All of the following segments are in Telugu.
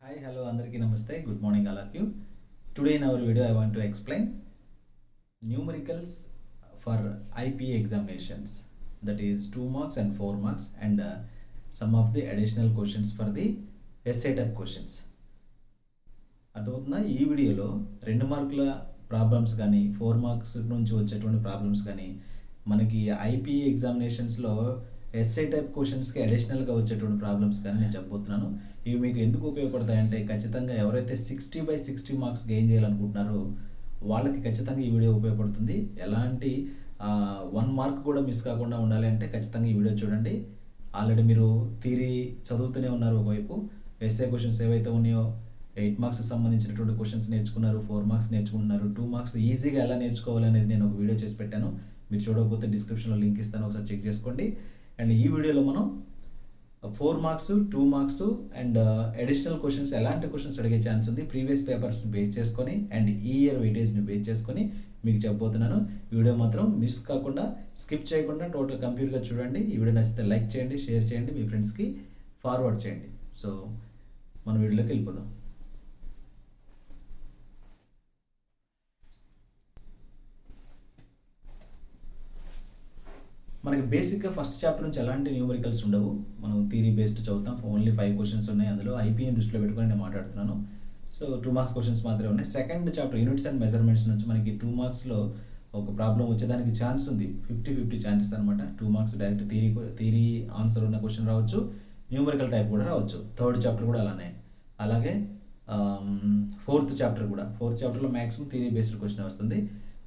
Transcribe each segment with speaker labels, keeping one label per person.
Speaker 1: Hi, hello, Andarki Namaste. Good morning, all of you. Today in our video, I want to explain numericals for IP examinations. That is 2 marks and 4 marks, and some of the additional questions for the essay type questions. అర్థమవుతుందా? ఈ వీడియోలో 2 మార్కుల ప్రాబ్లమ్స్ కానీ 4 మార్క్స్ నుంచి వచ్చేటువంటి ప్రాబ్లమ్స్ కానీ మనకి ఐపీ ఎగ్జామినేషన్స్లో ఎస్ఏ టైప్ క్వశ్చన్స్కి అడిషనల్గా వచ్చేటువంటి ప్రాబ్లమ్స్ కానీ నేను చెప్పబోతున్నాను. ఇవి మీకు ఎందుకు ఉపయోగపడతాయంటే ఖచ్చితంగా ఎవరైతే 60/60 మార్క్స్ గెయిన్ చేయాలనుకుంటున్నారో వాళ్ళకి ఖచ్చితంగా ఈ వీడియో ఉపయోగపడుతుంది. ఎలాంటి 1 మార్క్ కూడా మిస్ కాకుండా ఉండాలి అంటే ఖచ్చితంగా ఈ వీడియో చూడండి. ఆల్రెడీ మీరు థియరీ చదువుతూనే ఉన్నారు, ఒకవైపు ఎస్ఏ క్వశ్చన్స్ ఏవైతే ఉన్నాయో 8 మార్క్స్కి సంబంధించినటువంటి క్వశ్చన్స్ నేర్చుకున్నారు, 4 మార్క్స్ నేర్చుకుంటున్నారు, 2 మార్క్స్ ఈజీగా ఎలా నేర్చుకోవాలనేది నేను ఒక వీడియో చేసి పెట్టాను. మీరు చూడకపోతే డిస్క్రిప్షన్లో లింక్ ఇస్తాను, ఒకసారి చెక్ చేసుకోండి. అండ్ ఈ వీడియోలో మనం 4 marks 2 marks and additional questions, ఎలాంటి క్వశ్చన్స్ అడిగే ఛాన్స్ ఉంది ప్రీవియస్ పేపర్స్ బేస్ చేసుకొని అండ్ ఈ ఇయర్ వెయిటేజ్ని బేస్ చేసుకొని మీకు చెప్పబోతున్నాను. వీడియో మాత్రం మిస్ కాకుండా స్కిప్ చేయకుండా టోటల్ కంప్లీట్గా చూడండి. ఈ వీడియో నచ్చితే లైక్ చేయండి, షేర్ చేయండి, మీ ఫ్రెండ్స్కి ఫార్వర్డ్ చేయండి. సో మన వీడియోలోకి వెళ్ళిపోదాం. మనకి బేసిక్గా ఫస్ట్ చాప్టర్ నుంచి ఎలాంటి న్యూమరికల్స్ ఉండవు, మనం థియరీ బేస్డ్ చదువుతాం. ఓన్లీ 5 క్వశ్చన్స్ ఉన్నాయి, అందులో ఐపీని దృష్టిలో పెట్టుకొని నేను మాట్లాడుతున్నాను. సో 2 మార్క్స్ క్వశ్చన్స్ మాత్రమే ఉన్నాయి. Second chapter units and measurements నుంచి మనకి 2 మార్క్స్లో ఒక ప్రాబ్లం వచ్చేదానికి ఛాన్స్ ఉంది, 50-50 ఛాన్సెస్ అనమాట. 2 మార్క్స్ డైరెక్ట్ థియరీ ఆన్సర్ ఉన్న క్వశ్చన్ రావచ్చు, న్యూమరికల్ టైప్ కూడా రావచ్చు. థర్డ్ చాప్టర్ కూడా అలానే, అలాగే ఫోర్త్ చాప్టర్లో మ్యాక్సిమం థియరీ బేస్డ్ క్వశ్చన్ వస్తుంది.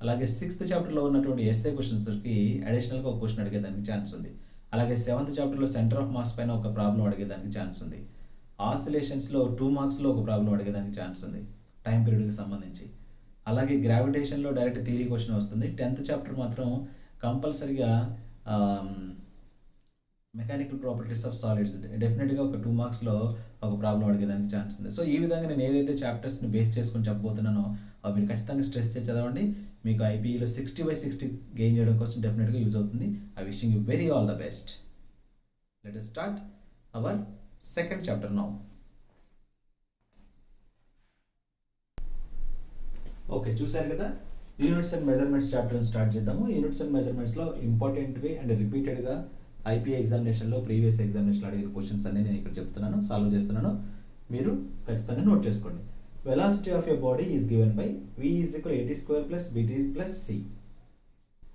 Speaker 1: అలాగే 6th చాప్టర్లో ఉన్నటువంటి ఎస్ఏ క్వశ్చన్స్కి అడిషనల్గా ఒక క్వశ్చన్ అడిగేదానికి ఛాన్స్ ఉంది. అలాగే 7th చాప్టర్లో సెంటర్ ఆఫ్ మాస్ పైన ఒక ప్రాబ్లం అడిగేదానికి ఛాన్స్ ఉంది. ఆసిలేషన్స్లో 2 మార్క్స్లో ఒక ప్రాబ్లం అడిగేదానికి ఛాన్స్ ఉంది టైం పీరియడ్కి సంబంధించి. అలాగే గ్రావిటేషన్లో డైరెక్ట్ థియరీ క్వశ్చన్ వస్తుంది. 10th చాప్టర్ మాత్రం కంపల్సరీగా మెకానికల్ ప్రాపర్టీస్ ఆఫ్ సాలిడ్స్ డెఫినెట్గా ఒక 2 మార్క్స్లో ఒక ప్రాబ్లం అడిగేదానికి ఛాన్స్ ఉంది. సో ఈ విధంగా నేను ఏదైతే చాప్టర్స్ని బేస్ చేసుకొని చెప్పబోతున్నానో అవి మీరు ఖచ్చితంగా స్ట్రెస్ చేసి చదవండి. మీకు ఐపీఈలో 60/60 గెయిన్ చేయడం కోసం డెఫినెట్గా యూజ్ అవుతుంది. I wishing you very all the best. Let us start our second chapter now. Okay, చూసారు కదా, యూనిట్స్ అండ్ మెజర్మెంట్స్ చాప్టర్ని స్టార్ట్ చేద్దాము. యూనిట్స్ అండ్ మెజర్మెంట్స్లో ఇంపార్టెంట్వి అండ్ రిపీటెడ్గా ఐపీఏ ఎగ్జామినేషన్లో ప్రీవియస్ ఎగ్జామినేషన్లో అడిగిన క్వశ్చన్స్ అన్ని నేను ఇక్కడ చెప్తున్నాను, సాల్వ్ చేస్తున్నాను, మీరు ఖచ్చితంగా నోట్ చేసుకోండి. Velocity of a body is given by v is equal to at square plus bt plus c.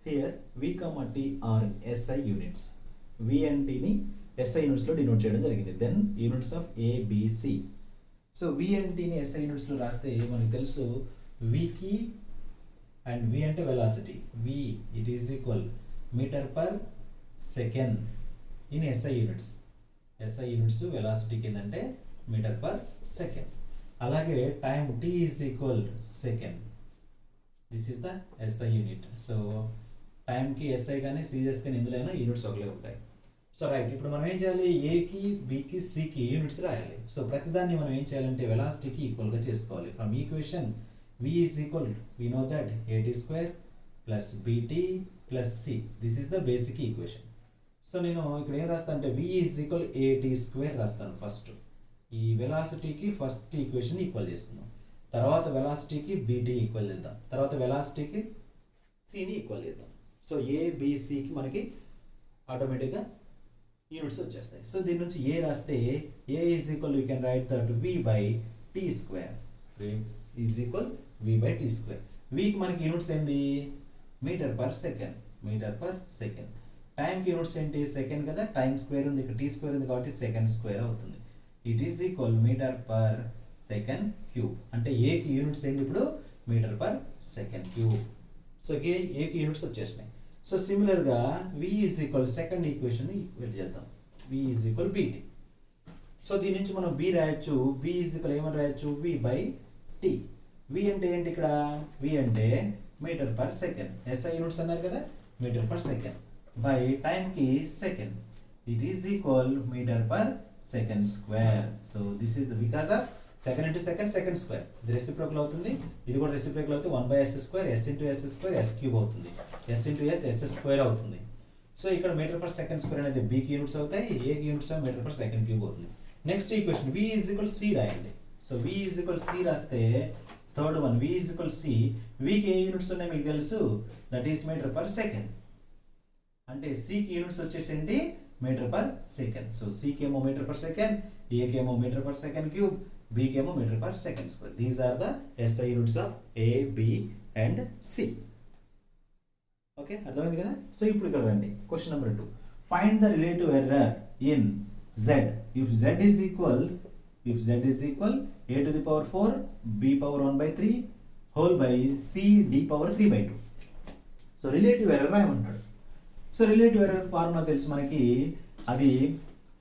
Speaker 1: Here v, t are SI units. V and t ni SI units లో డినోట్ చేయడం జరిగింది. Then units of A, B, C. So v and t ni SI units లో రాస్తే మనకు తెలుసు v కి and v అంటే velocity. V it is equal meter per second in SI units. SI units velocity కిందంటే meter per second. అలాగే time t is equal second. This is the SI unit. So టైంకి ఎస్ఐ కానీ సీరియస్ కానీ ఇందులో అయినా యూనిట్స్ ఒకలే ఉంటాయి. సో రైట్, ఇప్పుడు మనం ఏం చేయాలి, ఏకి బికి సికి యూనిట్స్ రాయాలి. సో ప్రతిదాన్ని మనం ఏం చేయాలంటే వెలాసిటీకి ఈక్వల్గా చేసుకోవాలి. From equation v is equal, we know that a t square plus b t plus c. This is the basic equation. So నేను ఇక్కడ ఏం రాస్తాను అంటే v is equal a t square రాస్తాను. ఫస్ట్ ఈ వెలాసిటీకి ఫస్ట్ ఈక్వేషన్ ఈక్వల్ చేసుకుందాం, తర్వాత వెలాసిటీకి బీటీ ఈక్వల్ చేద్దాం, తర్వాత వెలాసిటీకి సిని ఈక్వల్ చేద్దాం. సో ఏబిసికి మనకి ఆటోమేటిక్గా యూనిట్స్ వచ్చేస్తాయి. సో దీని నుంచి ఏ రాస్తే a is equal, you can write that v by t square. Is equal v by t square. వీకి మనకి యూనిట్స్ ఏంటి, మీటర్ పర్ సెకండ్. టైంకి యూనిట్స్ ఏంటి, సెకండ్ కదా, టైం స్క్వేర్ ఉంది, ఇక్కడ టీ స్క్వేర్ ఉంది కాబట్టి సెకండ్ స్క్వేర్ అవుతుంది. It is equal metre per second cube. అంటే ఏకి యూనిట్స్ ఏంటి ఇప్పుడు, metre per second cube. So ఏకి యూనిట్స్ వచ్చేసినాయి. సో సిమిలర్గా v is equal second equation equal చేద్దాం, వి ఈజ్ ఈక్వల్ బీటీ. సో దీని నుంచి మనం బి రాయొచ్చు, వి ఈజ్ ఈక్వల్ ఏమని రాయొచ్చు, వి బై టీ. వి అంటే ఏంటి ఇక్కడ, వి అంటే metre per second, SI units అన్నారు కదా, మీటర్ పర్ సెకండ్ బై టైంకి second. It is equal metre per second square. So this is the because of second into second square. ఇది రెసిప్రోకల్ అవుతుంది, ఇది కూడా రెసిప్రోకల్ అవుతుంది. 1/s square, s into s square, s cube అవుతుంది, s ఇంటూ s స్క్వేర్ అవుతుంది. సో ఇక్కడ మీటర్ పర్ సెకండ్ స్క్వేర్ అనేది బీకి యూనిట్స్ అవుతాయి, ఏకి units metre per second cube అవుతుంది. Next equation v is equal c రాయండి. So V is equal C రాస్తే third one V is equal C, Vకి ఏ యూనిట్స్ ఉన్నాయి మీకు తెలుసు, that is metre per second. అంటే Cకి యూనిట్స్ వచ్చేసింది మీటర్ పర్ సెకండ్. సో Cకి ఏమో మీటర్ పర్ సెకండ్, Aకి ఏమో మీటర్ పర్ సెకండ్ క్యూబ్, Bకి ఏమో metre per second square. These are the SI units of A, B and C. Okay, అర్థమైంది కదా. సో ఇప్పుడు ఇక్కడ రండి, question number 2. Find the relative error in Z if Z is equal A to the power 4 B power 1 by 3 whole by C D power 3 by 2. So relative error రాయమంటాడు. సో రిలేటివ్ ఎర్రర్ ఫార్ములా తెలుసు మనకి, అది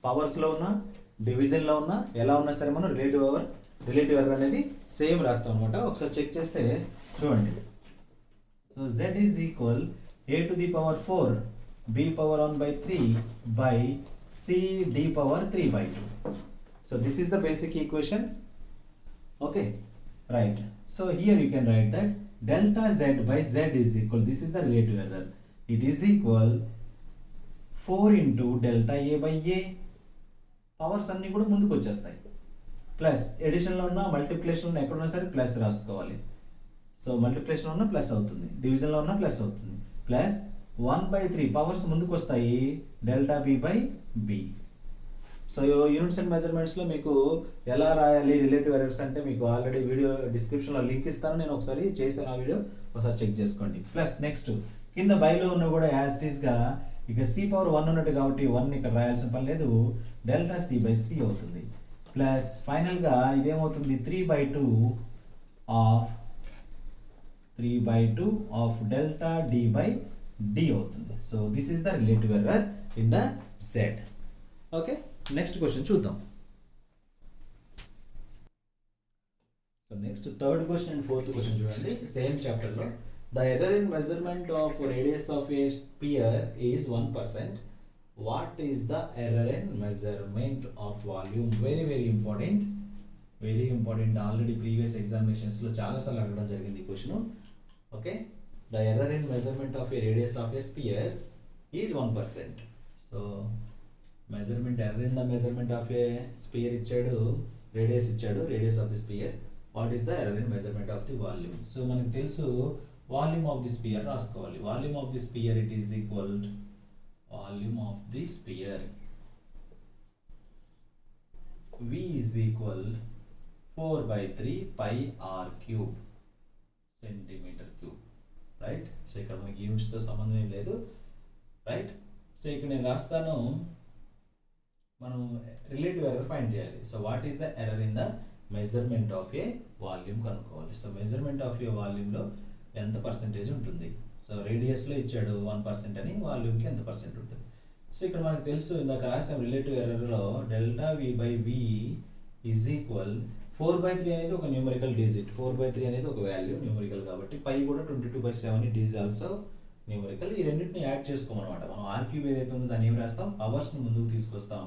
Speaker 1: పవర్స్లో ఉన్నా డివిజన్లో ఉన్నా ఎలా ఉన్నా సరే మనం రిలేటివ్ ఎర్రర్ అనేది సేమ్ రాస్తాం అనమాట. ఒకసారి చెక్ చేస్తే చూడండి. So Z is equal A to the power 4 B power 1 by 3 by C D power 3 by 2. So this is the basic equation. Okay, right. So here you can write that delta Z by Z is equal, this is the relative error, it is equal 4 into delta A by A. Powers అన్నీ కూడా ముందుకు వచ్చేస్తాయి. ప్లస్ ఎడిషన్లో ఉన్న మల్టిప్లికేషన్లో ఉన్న ఎక్కడున్నా సరే ప్లస్ రాసుకోవాలి. సో మల్టిప్లికేషన్లో ఉన్న ప్లస్ అవుతుంది, డివిజన్లో ఉన్న ప్లస్ అవుతుంది. ప్లస్ 1/3 పవర్స్ ముందుకు వస్తాయి, delta b by b. So units and మెజర్మెంట్స్లో మీకు ఎలా రాయాలి రిలేటివ్ ఎర్రర్స్ అంటే మీకు ఆల్రెడీ వీడియో డిస్క్రిప్షన్లో లింక్ ఇస్తాను, నేను ఒకసారి చేశాను ఆ వీడియో, ఒకసారి చెక్ చేసుకోండి. ప్లస్ నెక్స్ట్ కింద బైలో ఉన్న కూడా యాజ్ ఇట్ ఈస్గా ఇక C పవర్ 1 ఉన్నట్టు కాబట్టి 1 ఇక్కడ రాయాల్సిన పని లేదు, డెల్టా C బై C అవుతుంది. ప్లస్ ఫైనల్గా ఇదేమవుతుంది 3/2 of delta D by D అవుతుంది. So this is the relative error in the Z. Okay, next question చూద్దాం. So next third question and fourth question చూడండి, సేమ్ చాప్టర్లో. The error in measurement of radius of a sphere is 1%. What is the error in measurement of volume? Very important. Already previous examinations లో చాలా సార్లు అడగడం జరిగింది ఈ question. Okay, the error in measurement of a radius of a sphere is 1%. సో measurement error in the measurement of a sphere ఇచ్చాడు, రేడియస్ ఇచ్చాడు, radius of the sphere. What is the error in measurement of the volume? So మనకు తెలుసు వాల్యూమ్ ఆఫ్ ది స్పియర్ రాసుకోవాలి. Volume of the sphere it is equal volume of the sphere V is equal 4/3 pi r cube centimetre cube, right. So ఇక్కడ మనకి యూనిట్స్తో సంబంధం ఏం లేదు, రైట్. సో ఇక్కడ నేను రాస్తాను, మనం రిలేటివ్ ఎర్రర్ ఫైండ్ చేయాలి. So what is the error in the measurement of a volume కనుక్కోవాలి. సో మెజర్మెంట్ ఆఫ్ ఏ వాల్యూమ్లో ఎంత పర్సెంటేజ్ ఉంటుంది? సో రేడియస్లో ఇచ్చాడు 1% అని, వాల్యూమ్కి ఎంత పర్సెంట్ ఉంటుంది? సో ఇక్కడ మనకు తెలుసు, ఇందాక రాసాం రిలేటివ్ ఎర్రర్లో delta V by V is equal 4/3 అనేది ఒక న్యూమరికల్ డిజిట్, 4/3 అనేది ఒక వాల్యూ న్యూమరికల్ కాబట్టి, పై కూడా 22/7 ఇట్ ఈజ్ ఆల్సో న్యూమరికల్. ఈ రెండింటిని యాడ్ చేసుకోమన్నమాట. మనం R క్యూబ్ ఏదైతే ఉందో దాన్ని ఏం రాస్తాం, అవర్స్ని ముందుకు తీసుకొస్తాం,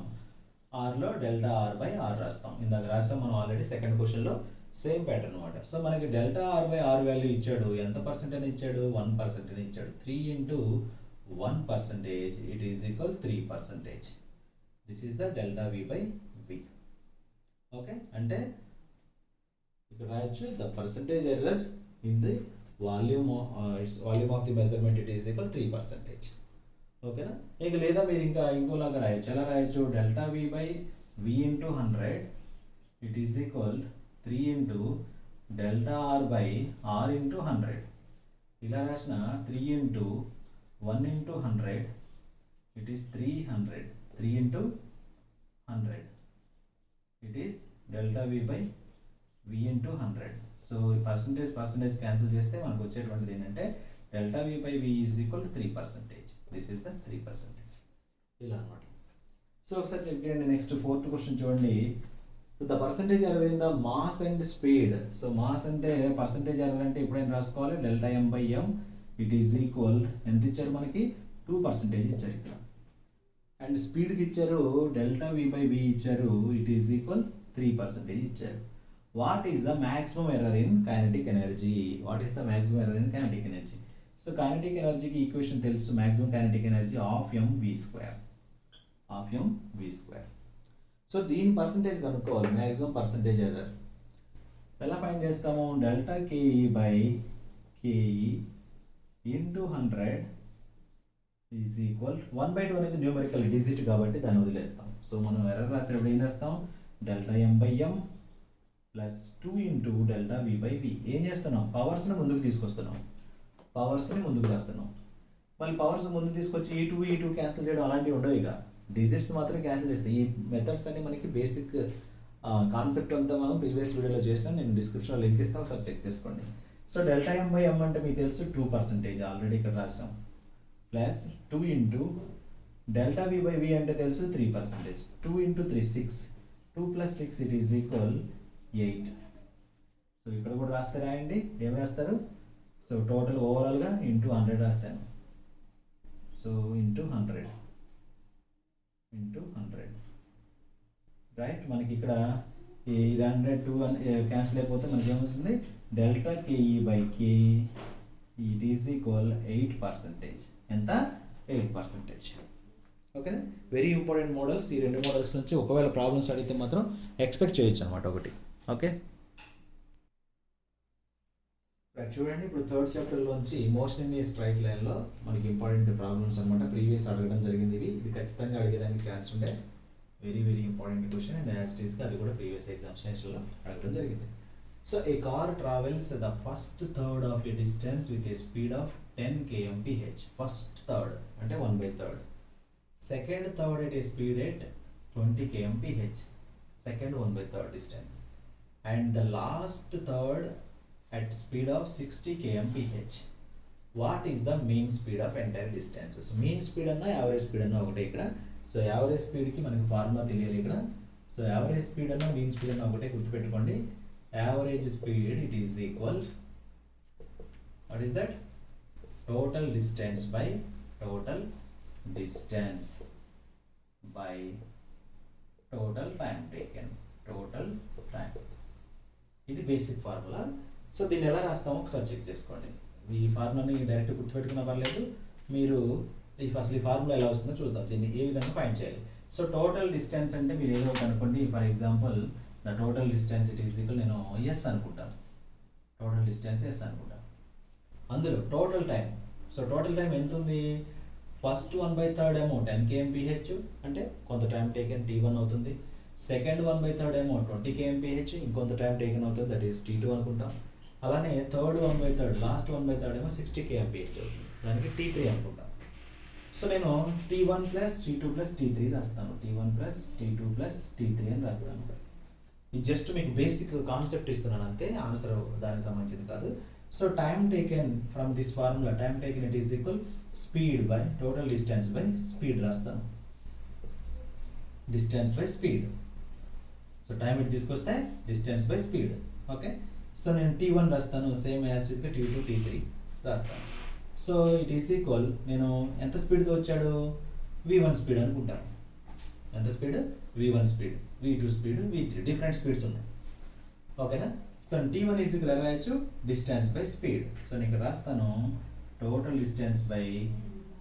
Speaker 1: ఆర్లో డెల్టా R బై R రాస్తాం. ఇందాక రాస్తాం మనం ఆల్రెడీ సెకండ్ క్వశ్చన్లో, సేమ్ ప్యాటర్న్ అనమాట. సో మనకి delta R by R value ఇచ్చాడు, ఎంత పర్సెంట్ అని ఇచ్చాడు, 1% అని ఇచ్చాడు. 3 into 1% it is equal 3%. This is the delta V by V. Okay, అంటే ఇక్కడ రాయొచ్చు the percentage error in the volume of the measurement it is equal 3%. ఓకేనా. ఇక లేదా మీరు ఇంకా ఇంకోలాగా రాయొచ్చు. ఎలా రాయొచ్చు, delta V by V into 100 it is equal 3 into delta R by R into 100. ఇలా రాసిన 3 into 1 into 100 it is 300. 3 into 100 it is delta V by V into 100. So percentage cancel చేస్తే మనకు వచ్చేటువంటిది ఏంటంటే delta V by V is equal to 3%. This is the 3%. ఇలా అనమాట. సో ఒకసారి చెక్ చేయండి. నెక్స్ట్ ఫోర్త్ క్వశ్చన్ చూడండి. The percentage error in the mass and speed. So mass అంటే పర్సంటేజ్ ఎర్రర్ అంటే ఎప్పుడైనా రాసుకోవాలి, delta M by M it is equal, ఎంత ఇచ్చారు మనకి, 2% ఇచ్చారు ఇక్కడ. అండ్ స్పీడ్కి ఇచ్చారు డెల్టా V బై V ఇచ్చారు, ఇట్ ఈజ్ ఈక్వల్ 3% ఇచ్చారు. What is the maximum error in kinetic energy? What is the maximum error in kinetic energy? So kinetic ఎనర్జీకి ఈక్వేషన్ తెలుసు, maximum kinetic energy of mv². So దీని పర్సంటేజ్ కనుక్కోవాలి, మ్యాక్సిమం పర్సంటేజ్ ఎర్రర్. ఎలా ఫైండ్ చేస్తాము? Delta KE by KE into 100 is equal 1/2 అనేది న్యూమరికల్ డిజిట్ కాబట్టి దాన్ని వదిలేస్తాం. సో మనం ఎర్రర్ రాసేటప్పుడు ఏం చేస్తాం? Delta m by m plus 2 into delta v by v. ఏం చేస్తున్నాం? పవర్స్ని ముందుకు తీసుకొస్తున్నాం, పవర్స్ని ముందుకు రాస్తున్నాం. మళ్ళీ పవర్స్ ముందుకు తీసుకొచ్చి ఈ టూ క్యాన్సిల్ చేయడం అలాంటివి ఉండవు. ఇక డిజిట్స్ మాత్రం క్యాన్సిల్ చేస్తాయి. ఈ మెథడ్స్ అన్ని మనకి బేసిక్ కాన్సెప్ట్ అంతా మనం ప్రీవియస్ వీడియోలో చేసాం. నేను డిస్క్రిప్షన్లో లింక్ ఇస్తాను, ఒకసారి చెక్ చేసుకోండి. So delta m by m అంటే మీకు తెలుసు 2% ఆల్రెడీ ఇక్కడ రాసాం, plus 2 into delta v by v అంటే తెలుసు 3%. 2 into 3 6, 2 plus 6 it is equal 8. So ఇక్కడ కూడా రాస్తే రాయండి, ఏం రాస్తారు? సో టోటల్ ఓవరాల్గా ఇంటూ 100 రాశాను. So into 100 right. మనకి ఇక్కడ ఈ 102 క్యాన్సిల్ అయిపోతే మనకి ఏమవుతుంది? Delta KE by KE it is equal 8%. ఎంత? 8%. ఓకేనా? Very important models. ఈ రెండు మోడల్స్ నుంచి ఒకవేళ ప్రాబ్లమ్స్ అడిగితే మాత్రం ఎక్స్పెక్ట్ చేయొచ్చు అనమాట ఒకటి. ఓకే చూడండి, ఇప్పుడు థర్డ్ చాప్టర్లోంచి మోషన్ ఇన్ ఏ స్ట్రైట్ లైన్లో మనకి ఇంపార్టెంట్ ప్రాబ్లమ్స్ అనమాట. ప్రీవియస్ అడగడం జరిగింది. ఇది ఖచ్చితంగా అడిగేదానికి ఛాన్స్ ఉండే very very important question. And as గా అది కూడా ప్రీవియస్ ఎగ్జామినేషన్లో అడగడం జరిగింది. So A car travels the first third of a distance with a speed of 10 kmph. First third అంటే 1/3. Second third at a speed at 20 kmph. Second 1/3 distance. And the last third at speed of 60 kmph. What is the mean speed of entire distance? So mean speed అన్నా యావరేజ్ స్పీడ్ అన్నా ఒకటే ఇక్కడ. సో యావరేజ్ స్పీడ్కి మనకి ఫార్ములా తెలియాలి ఇక్కడ. సో యావరేజ్ స్పీడ్ అన్నా మీన్ స్పీడ్ అన్నా ఒకటే, గుర్తుపెట్టుకోండి. Average speed it is equal, what is that? Total distance by total distance by total time taken. Total time, ఇది బేసిక్ ఫార్ములా. సో దీన్ని ఎలా రాస్తామో ఒకసారి చెక్ చేసుకోండి. ఈ ఫార్ములాని డైరెక్ట్ గుర్తుపెట్టుకున్నా పర్లేదు, మీరు అసలు ఈ ఫార్ములా ఎలా వస్తుందో చూద్దాం. దీన్ని ఏ విధంగా ఫైండ్ చేయాలి. సో టోటల్ డిస్టెన్స్ అంటే మీరు ఏదో ఒకటి అనుకోండి. For example the total distance it is equal, నేను ఎస్ అనుకుంటాను. టోటల్ డిస్టెన్స్ ఎస్ అనుకుంటాను. అందులో total time, so total time ఎంత ఉంది? ఫస్ట్ 1/3 ఏమో 10 kmph అంటే కొంత టైం టేకెన్ T1 అవుతుంది. సెకండ్ 1/3 ఏమో 20 kmph, ఇంకొంత టైం టేకెన్ అవుతుంది, దట్ ఈస్ T2 అనుకుంటాం. అలానే థర్డ్ 1/3, లాస్ట్ 1/3 ఏమో 60 kmph అవుతుంది, దానికి T3 అనుకుంటాం. సో నేను T1 plus T2 plus T3 రాస్తాను. T1 plus T2 plus T3 అని రాస్తాను. ఇది జస్ట్ మీకు బేసిక్ కాన్సెప్ట్ ఇస్తున్నాను అంతే, ఆన్సర్ దానికి సంబంధించింది కాదు. So time taken from this formula, time taken it is equal speed by total distance by speed రాస్తాను. Distance by speed. So time ఇటు తీసుకొస్తే distance by speed. Okay, so నేను T1 రాస్తాను, సేమ్ యాజ్ గా T2 T3 రాస్తాను. సో ఇట్ ఈస్ ఈక్వల్, నేను ఎంత స్పీడ్తో వచ్చాడు? V1 స్పీడ్ అనుకుంటాను. ఎంత speed? V1 speed, V2 speed, V3, different speeds ఉన్నాయి. ఓకేనా? సో T1 ఈజ్ ఈక్వల్ ఎలా రాయొచ్చు? Distance by speed. సో నేను ఇక్కడ రాస్తాను total distance by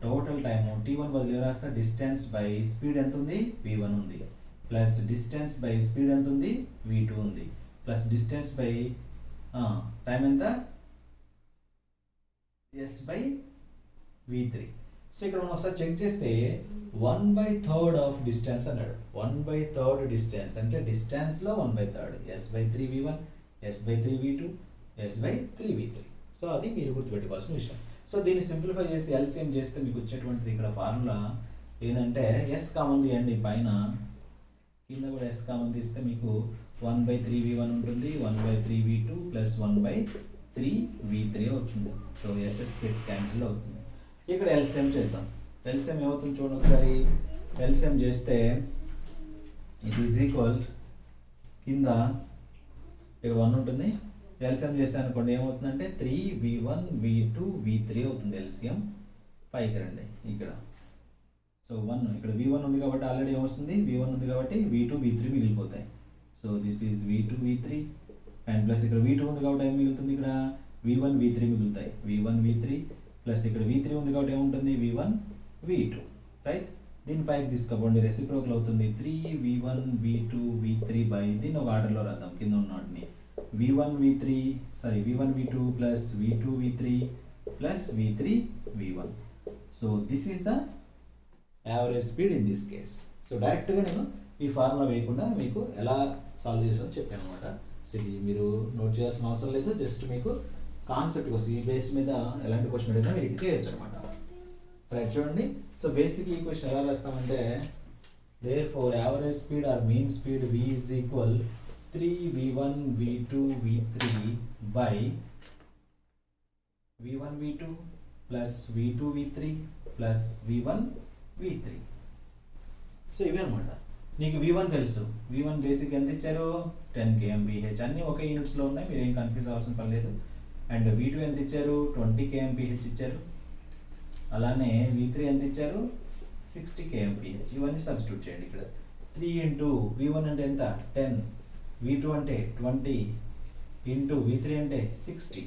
Speaker 1: total time. T1 బదులు రాస్తా డిస్టెన్స్ బై స్పీడ్ ఎంత ఉంది? V1 ఉంది, ప్లస్ డిస్టెన్స్ బై స్పీడ్ ఎంత ఉంది? V2 ఉంది, ప్లస్ డిస్టెన్స్ బై టైం ఎంత? S by V3. సో ఇక్కడ మనం ఒకసారి చెక్ చేస్తే 1/3 ఆఫ్ డిస్టెన్స్ అన్నాడు. 1/3 డిస్టెన్స్ అంటే డిస్టెన్స్లో 1/3, S/3 V1, S/3 V2, S/3 V3. So అది మీరు గుర్తుపెట్టుకోవాల్సిన విషయం. సో దీన్ని సింప్లిఫై చేసి ఎల్సిఎం చేస్తే మీకు వచ్చేటువంటిది ఇక్కడ ఫార్ములా ఏంటంటే S కామన్ తీయండి, పైన కింద కూడా S కామన్ తీస్తే మీకు 1/3 V1 ఉంటుంది, 1/3 V2 ప్లస్ 1/3 V3 అవుతుంది. సో SS గెట్స్ క్యాన్సిల్ అవుతుంది. ఇక్కడ ఎల్సిఎం చేద్దాం. ఎల్సిఎం ఏమవుతుంది చూడండి ఒకసారి. ఎల్సిఎం చేస్తే ఇట్ ఈజ్ ఈక్వల్, కింద ఇక్కడ 1 ఉంటుంది, ఎల్సిఎం చేస్తే అనుకోండి ఏమవుతుందంటే 3V1 V2 V3 అవుతుంది. ఎల్సిఎం పైకి రండి ఇక్కడ. సో 1 ఇక్కడ V1 ఉంది కాబట్టి ఆల్రెడీ ఏమొస్తుంది? V1 ఉంది కాబట్టి V2 V3 మిగిలిపోతాయి. So this is V2 V3 and plus ఇక్కడ V2 ఉంది కాబట్టి ఏం మిగులుతుంది? ఇక్కడ V1 V3 మిగులుతాయి. V1 V3 ప్లస్ ఇక్కడ V3 ఉంది కాబట్టి ఏముంటుంది? V1 V2, right. దీని పైకి తీసుకోండి, రెసిప్రోకల్ అవుతుంది. 3V1 V2 V3 బై, దీన్ని ఒక ఆర్డర్లో రాద్దాం కింద ఉన్న వాటిని. v1 v3 sorry v1 v2 plus v2 v3 plus v3 v1. So this is the average speed in this case. So డైరెక్ట్గా నేను ఈ ఫార్ములా వేయకుండా మీకు ఎలా సాల్వ్ చేసామో చెప్పాను అనమాట. సో ఇది మీరు నోట్ చేయాల్సిన అవసరం లేదు, జస్ట్ మీకు కాన్సెప్ట్ కోసం ఈ బేస్ మీద ఎలాంటి క్వశ్చన్ అడిగినా మీరు చేయొచ్చు అనమాట. రైట్, చూడండి. సో బేసిక్ ఈ క్వశ్చన్ ఎలా రాస్తామంటే therefore average speed or mean speed v is equal 3v1 v2 v3 by v1 v2 plus v2 v3 plus v1 v3. So ఇవి అనమాట. నీకు v1 తెలుసు, v1 బేసిక్ ఎంత ఇచ్చారు 10 kmph, అన్నీ ఒకే యూనిట్స్లో ఉన్నాయి, మీరు ఏం కన్ఫ్యూజ్ అవ్వాల్సిన పని లేదు. అండ్ v2 ఎంత ఇచ్చారు 20 kmph ఇచ్చారు. అలానే v3 ఎంత ఇచ్చారు 60 kmph. ఇవన్నీ సబ్స్టిట్యూట్ చేయండి. ఇక్కడ 3 ఇంటూ v1 అంటే ఎంత 10, v2 అంటే 20 ఇంటూ v3 అంటే 60,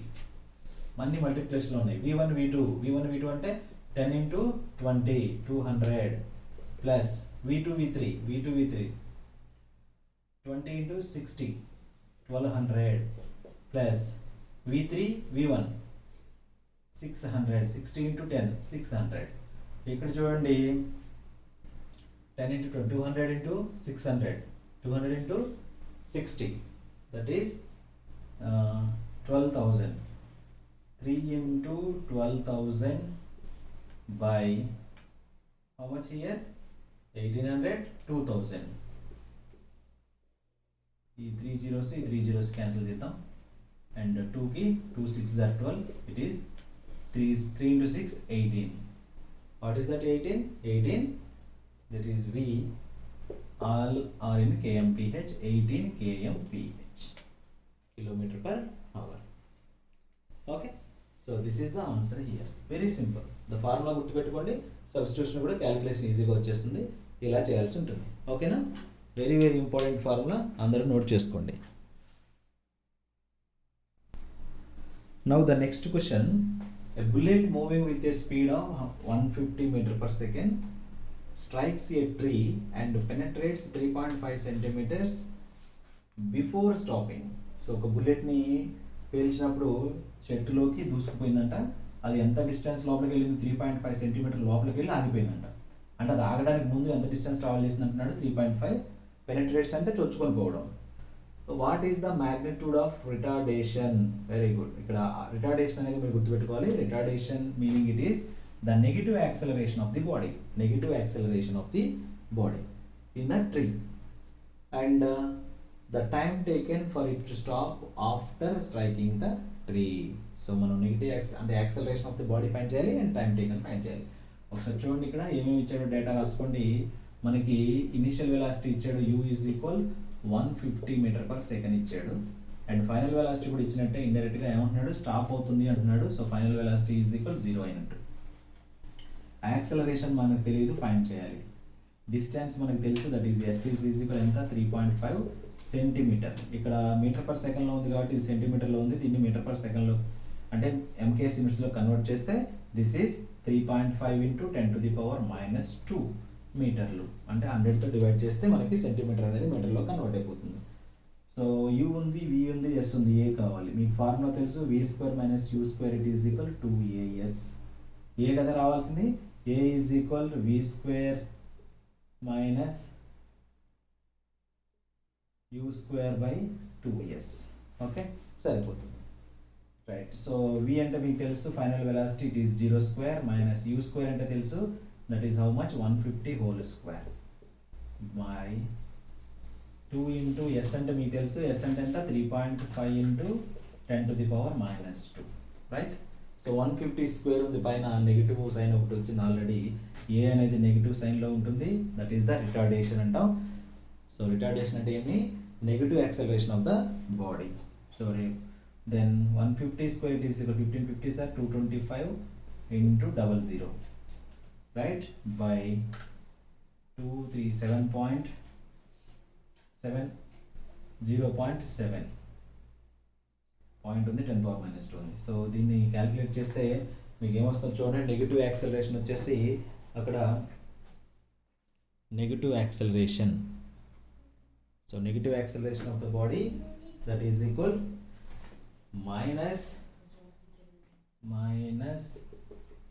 Speaker 1: అన్ని మల్టిప్లేషన్లో ఉన్నాయి. v1 v2 అంటే 10 into 20 200 plus v2 v3 20 into 60 1200 plus v3 v1 600 60 into 10 600. ఇక్కడ చూడండి 10 into 200 into 600 200 into 60 that is 12,000. 3 into 12,000 by how much here 1800 2000. ఈ 3 zeros cancel చేద్దాం. and 2 కి 2 6 are 12, it is 3 into 6 18. what is that 18 that is v, all are in kmph, 18 kmph kilometer per hour. okay, so this is the answer here. very simple. the formula గుర్తుపెట్టుకోండి, సబ్స్టిట్యూషన్ కూడా క్యాలిక్యులేషన్ ఈజీగా వచ్చేస్తుంది, ఇలా చేయాల్సి ఉంటుంది. ఓకేనా, వెరీ వెరీ ఇంపార్టెంట్ ఫార్ములా, అందరూ నోట్ చేసుకోండి. Now the next question, a bullet moving with a speed of 150 meter per second strikes a tree and penetrates 3.5 centimeters before stopping. So ఒక బుల్లెట్ని పేల్చినప్పుడు చెట్టులోకి దూసుకుపోయిందంట. అది ఎంత డిస్టెన్స్ లోపలికి వెళ్ళింది 3.5 సెంటీమీటర్ లోపలికి వెళ్ళి ఆగిపోయిందంట. అంటే అది ఆగడానికి ముందు ఎంత డిస్టెన్స్ ట్రావెల్ చేసింది అంటున్నాడు 3.5. పెనిట్రేట్స్ అంటే చొచ్చుకొని పోవడం. What is the magnitude of retardation? Very good. ఇక్కడ రిటార్డేషన్ అనేది మీరు గుర్తుపెట్టుకోవాలి. Retardation meaning it is the negative acceleration of the body, negative acceleration of the body in the tree and the time taken for it to stop after striking the tree. So మనం నెగిటివ్ అంటే acceleration of the body find చేయాలి అండ్ టైం టేకన్ ఫైండ్ చేయాలి. ఒకసారి చూడండి, ఇక్కడ ఏమేమి ఇచ్చాడో డేటా రాసుకోండి. మనకి ఇనిషియల్ వెలాసిటీ ఇచ్చాడు u is equal 150 metre per second ఇచ్చాడు. అండ్ ఫైనల్ వెలాసిటీ కూడా ఇచ్చినట్టే ఇండైరెక్ట్గా ఏమంటున్నాడు స్టాప్ అవుతుంది అంటున్నాడు. So final velocity is equal 0 అయినట్టు. యాక్సలరేషన్ మనకు తెలియదు, ఫైండ్ చేయాలి. డిస్టెన్స్ మనకు తెలుసు, that is s is equal ఎంత 3.5 సెంటీమీటర్. ఇక్కడ మీటర్ పర్ సెకండ్లో ఉంది కాబట్టి ఇది సెంటీమీటర్లో ఉంది, దీన్ని మీటర్ పర్ సెకండ్లో అంటే ఎంకేఎస్ యూనిట్స్లో కన్వర్ట్ చేస్తే దిస్ ఈస్ 3.5 ఇంటూ 10⁻⁻2 మీటర్లు. అంటే 100తో డివైడ్ చేస్తే మనకి సెంటీమీటర్ అనేది మీటర్లో కన్వర్ట్ అయిపోతుంది. సో u ఉంది, v ఉంది, s ఉంది, a కావాలి. మీకు ఫార్ములా తెలుసు, v² - u² it is equal 2as. ఏ కదా రావాల్సింది, a is equal v² - u²/2s. Okay, సరిపోతుంది. రైట్. సో v అంటే మీకు తెలుసు final velocity it is 0² - u² అంటే తెలుసు, that is how much 150 whole square by 2 into s అంటే మీకు తెలుసు, s అంటే ఎంత 3.5 ఇంటూ 10⁻⁻2. రైట్. సో 150 స్క్వేర్ ఉంది, పైన నెగిటివ్ సైన్ ఒకటి వచ్చింది ఆల్రెడీ. ఏ అనేది నెగిటివ్ సైన్లో ఉంటుంది, దట్ ఈస్ ద రిటార్డేషన్ అంటాం. సో రిటార్డేషన్ అంటే ఏమి, negative acceleration of the body. So then 150 square it is equal 15 50s are 225 into 00, right, by 237.7 0.7 point ఉంది 10⁻⁻2 ఉంది. సో దీన్ని క్యాలిక్యులేట్ చేస్తే మీకు ఏమొస్తుందో చూడండి. నెగిటివ్ యాక్సలరేషన్ వచ్చేసి అక్కడ negative acceleration, so negative acceleration of the body that is equal minus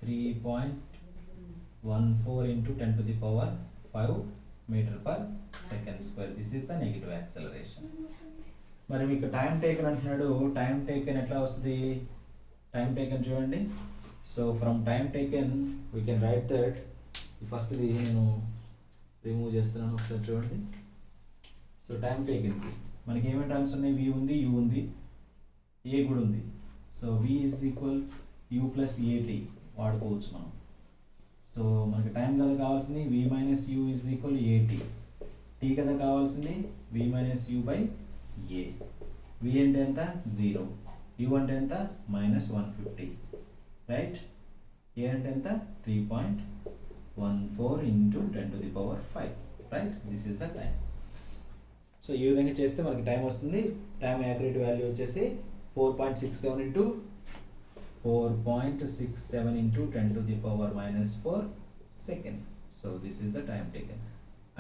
Speaker 1: 3.14 into 10 to the power 5 meter per second square. This is the negative acceleration. మరి మీకు టైం టేకన్ అంటున్నాడు. టైం టేకన్ ఎట్లా వస్తుంది? టైం టేకన్ చూడండి. So from time taken we can write that. First ఇది నేను రిమూవ్ చేస్తున్నాను, ఒకసారి చూడండి. సో టైం టేకన్కి మనకి ఏమేమి టైమ్స్ ఉన్నాయి? వి ఉంది, యూ ఉంది, ఏ కూడా ఉంది. So V is equal U plus A T వాడుకోవచ్చు మనం. సో మనకి టైం కదా కావాల్సింది, V minus U is equal A T. T కదా కావాల్సింది, V minus you by A. V అంటే ఎంత? 0. యూ అంటే ఎంత? -150. రైట్. ఏ అంటే ఎంత? 3.14 into 10 to the power 5. Right. This is the time. So ఈ విధంగా చేస్తే మనకి టైం వస్తుంది. టైం యాక్యురేట్ వాల్యూ వచ్చేసి 4.67 into 10 to the power -4 సెకండ్. So this is the time taken.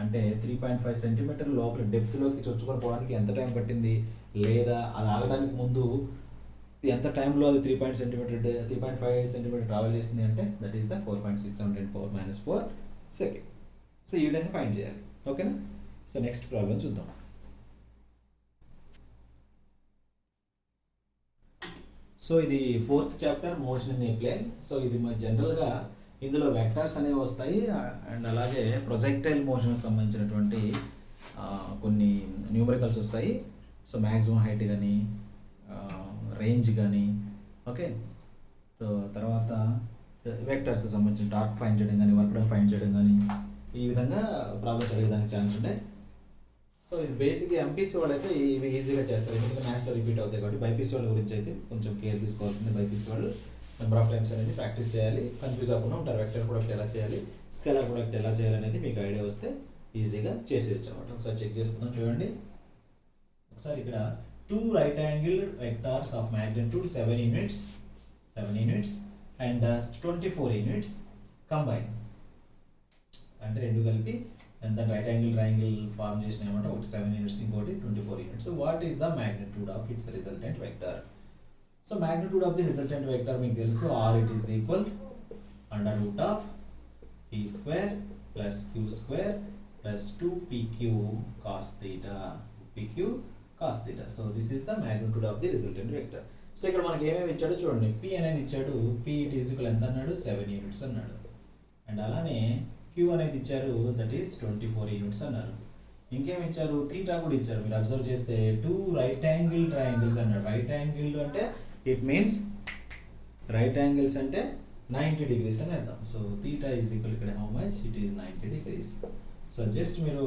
Speaker 1: అంటే 3.5 సెంటీమీటర్ లోపల డెప్త్లోకి చొచ్చుకొని పోవడానికి ఎంత టైం పట్టింది, లేదా అది ఆగడానికి ముందు ఎంత టైంలో అది 3.5 సెంటీమీటర్ ట్రావెల్ చేసింది అంటే దట్ ఈస్ ద 4.67 into 10 - 4 సెకండ్. సో ఈ విధంగా ఫైండ్ చేయాలి. ఓకేనా? సో నెక్స్ట్ ప్రాబ్లం చూద్దాం. సో ఇది 4th chapter motion in a plane. So ఇది జనరల్గా ఇందులో వెక్టార్స్ అనేవి వస్తాయి అండ్ అలాగే ప్రొజెక్టైల్ మోషన్ సంబంధించినటువంటి కొన్ని న్యూమరికల్స్ వస్తాయి. సో మ్యాక్సిమం హైట్ కానీ రేంజ్ కానీ, ఓకే. సో తర్వాత వెక్టర్స్ సంబంధించిన టార్క్ ఫైండ్ చేయడం కానీ, వర్క్ డన్ ఫైండ్ చేయడం కానీ, ఈ విధంగా ప్రాబ్లమ్స్ అడిగేదానికి ఛాన్స్ ఉంటాయి. సో ఇది బేసిక్గా ఎంపీసీ వాళ్ళు అయితే ఇవి ఈజీగా చేస్తారు, ఎందుకంటే మ్యాథ్స్లో రిపీట్ అవుతాయి కాబట్టి. బైపీసీ వాళ్ళ గురించి అయితే కొంచెం కేర్ తీసుకోవాల్సింది. బైపీసీ వాళ్ళు నెంబర్ ఆఫ్ టైమ్స్ అనేది ప్రాక్టీస్ చేయాలి, కన్ఫ్యూజ్ అవ్వకుండా ఉంటారు. వెక్టర్ ప్రొడక్ట్ ఎలా చేయాలి, స్కేలార్ ప్రొడక్ట్ ఎలా చేయాలి అనేది మీకు ఐడియా వస్తే ఈజీగా చేసేయచ్చు అనమాట. ఒకసారి చెక్ చేసుకుందాం చూడండి. ఒకసారి ఇక్కడ 2 right angled vectors of magnitude 7 units and 24 units combined. అంటే రెండు కలిపి ఎంత రైట్ యాంగిల్ ట్రయాంగిల్ ఫార్మ్ చేసిన అనమాట. ఒకటి 7 units, ఇంకోటి 24 units. So what is the magnitude of its resultant vector? So magnitude of the resultant vector మీకు తెలుసు, R it is equal √(p² + q² + 2pq cos theta. pq cos theta. So this is the magnitude of the resultant vector. So ఇక్కడ మనకి ఏమేమి ఇచ్చాడో చూడండి. p అనేది ఇచ్చాడు, p ఇట్ ఈస్ ఈక్వల్ ఎంత అన్నాడు? 7 units అన్నాడు. అండ్ అలానే q అనేది ఇచ్చారు, దట్ ఈస్ 24 units అన్నారు. ఇంకేమి ఇచ్చారు? థీటా కూడా ఇచ్చారు. మీరు అబ్జర్వ్ చేస్తే 2 right angle triangles అన్నాడు. రైట్ యాంగిల్ అంటే ఇట్ మీన్స్ రైట్ యాంగిల్స్ అంటే 90 degrees అని అర్థం. సో థీటా ఈజ్ ఈక్వల్ ఇక్కడ how much? It is 90 degrees. So just మీరు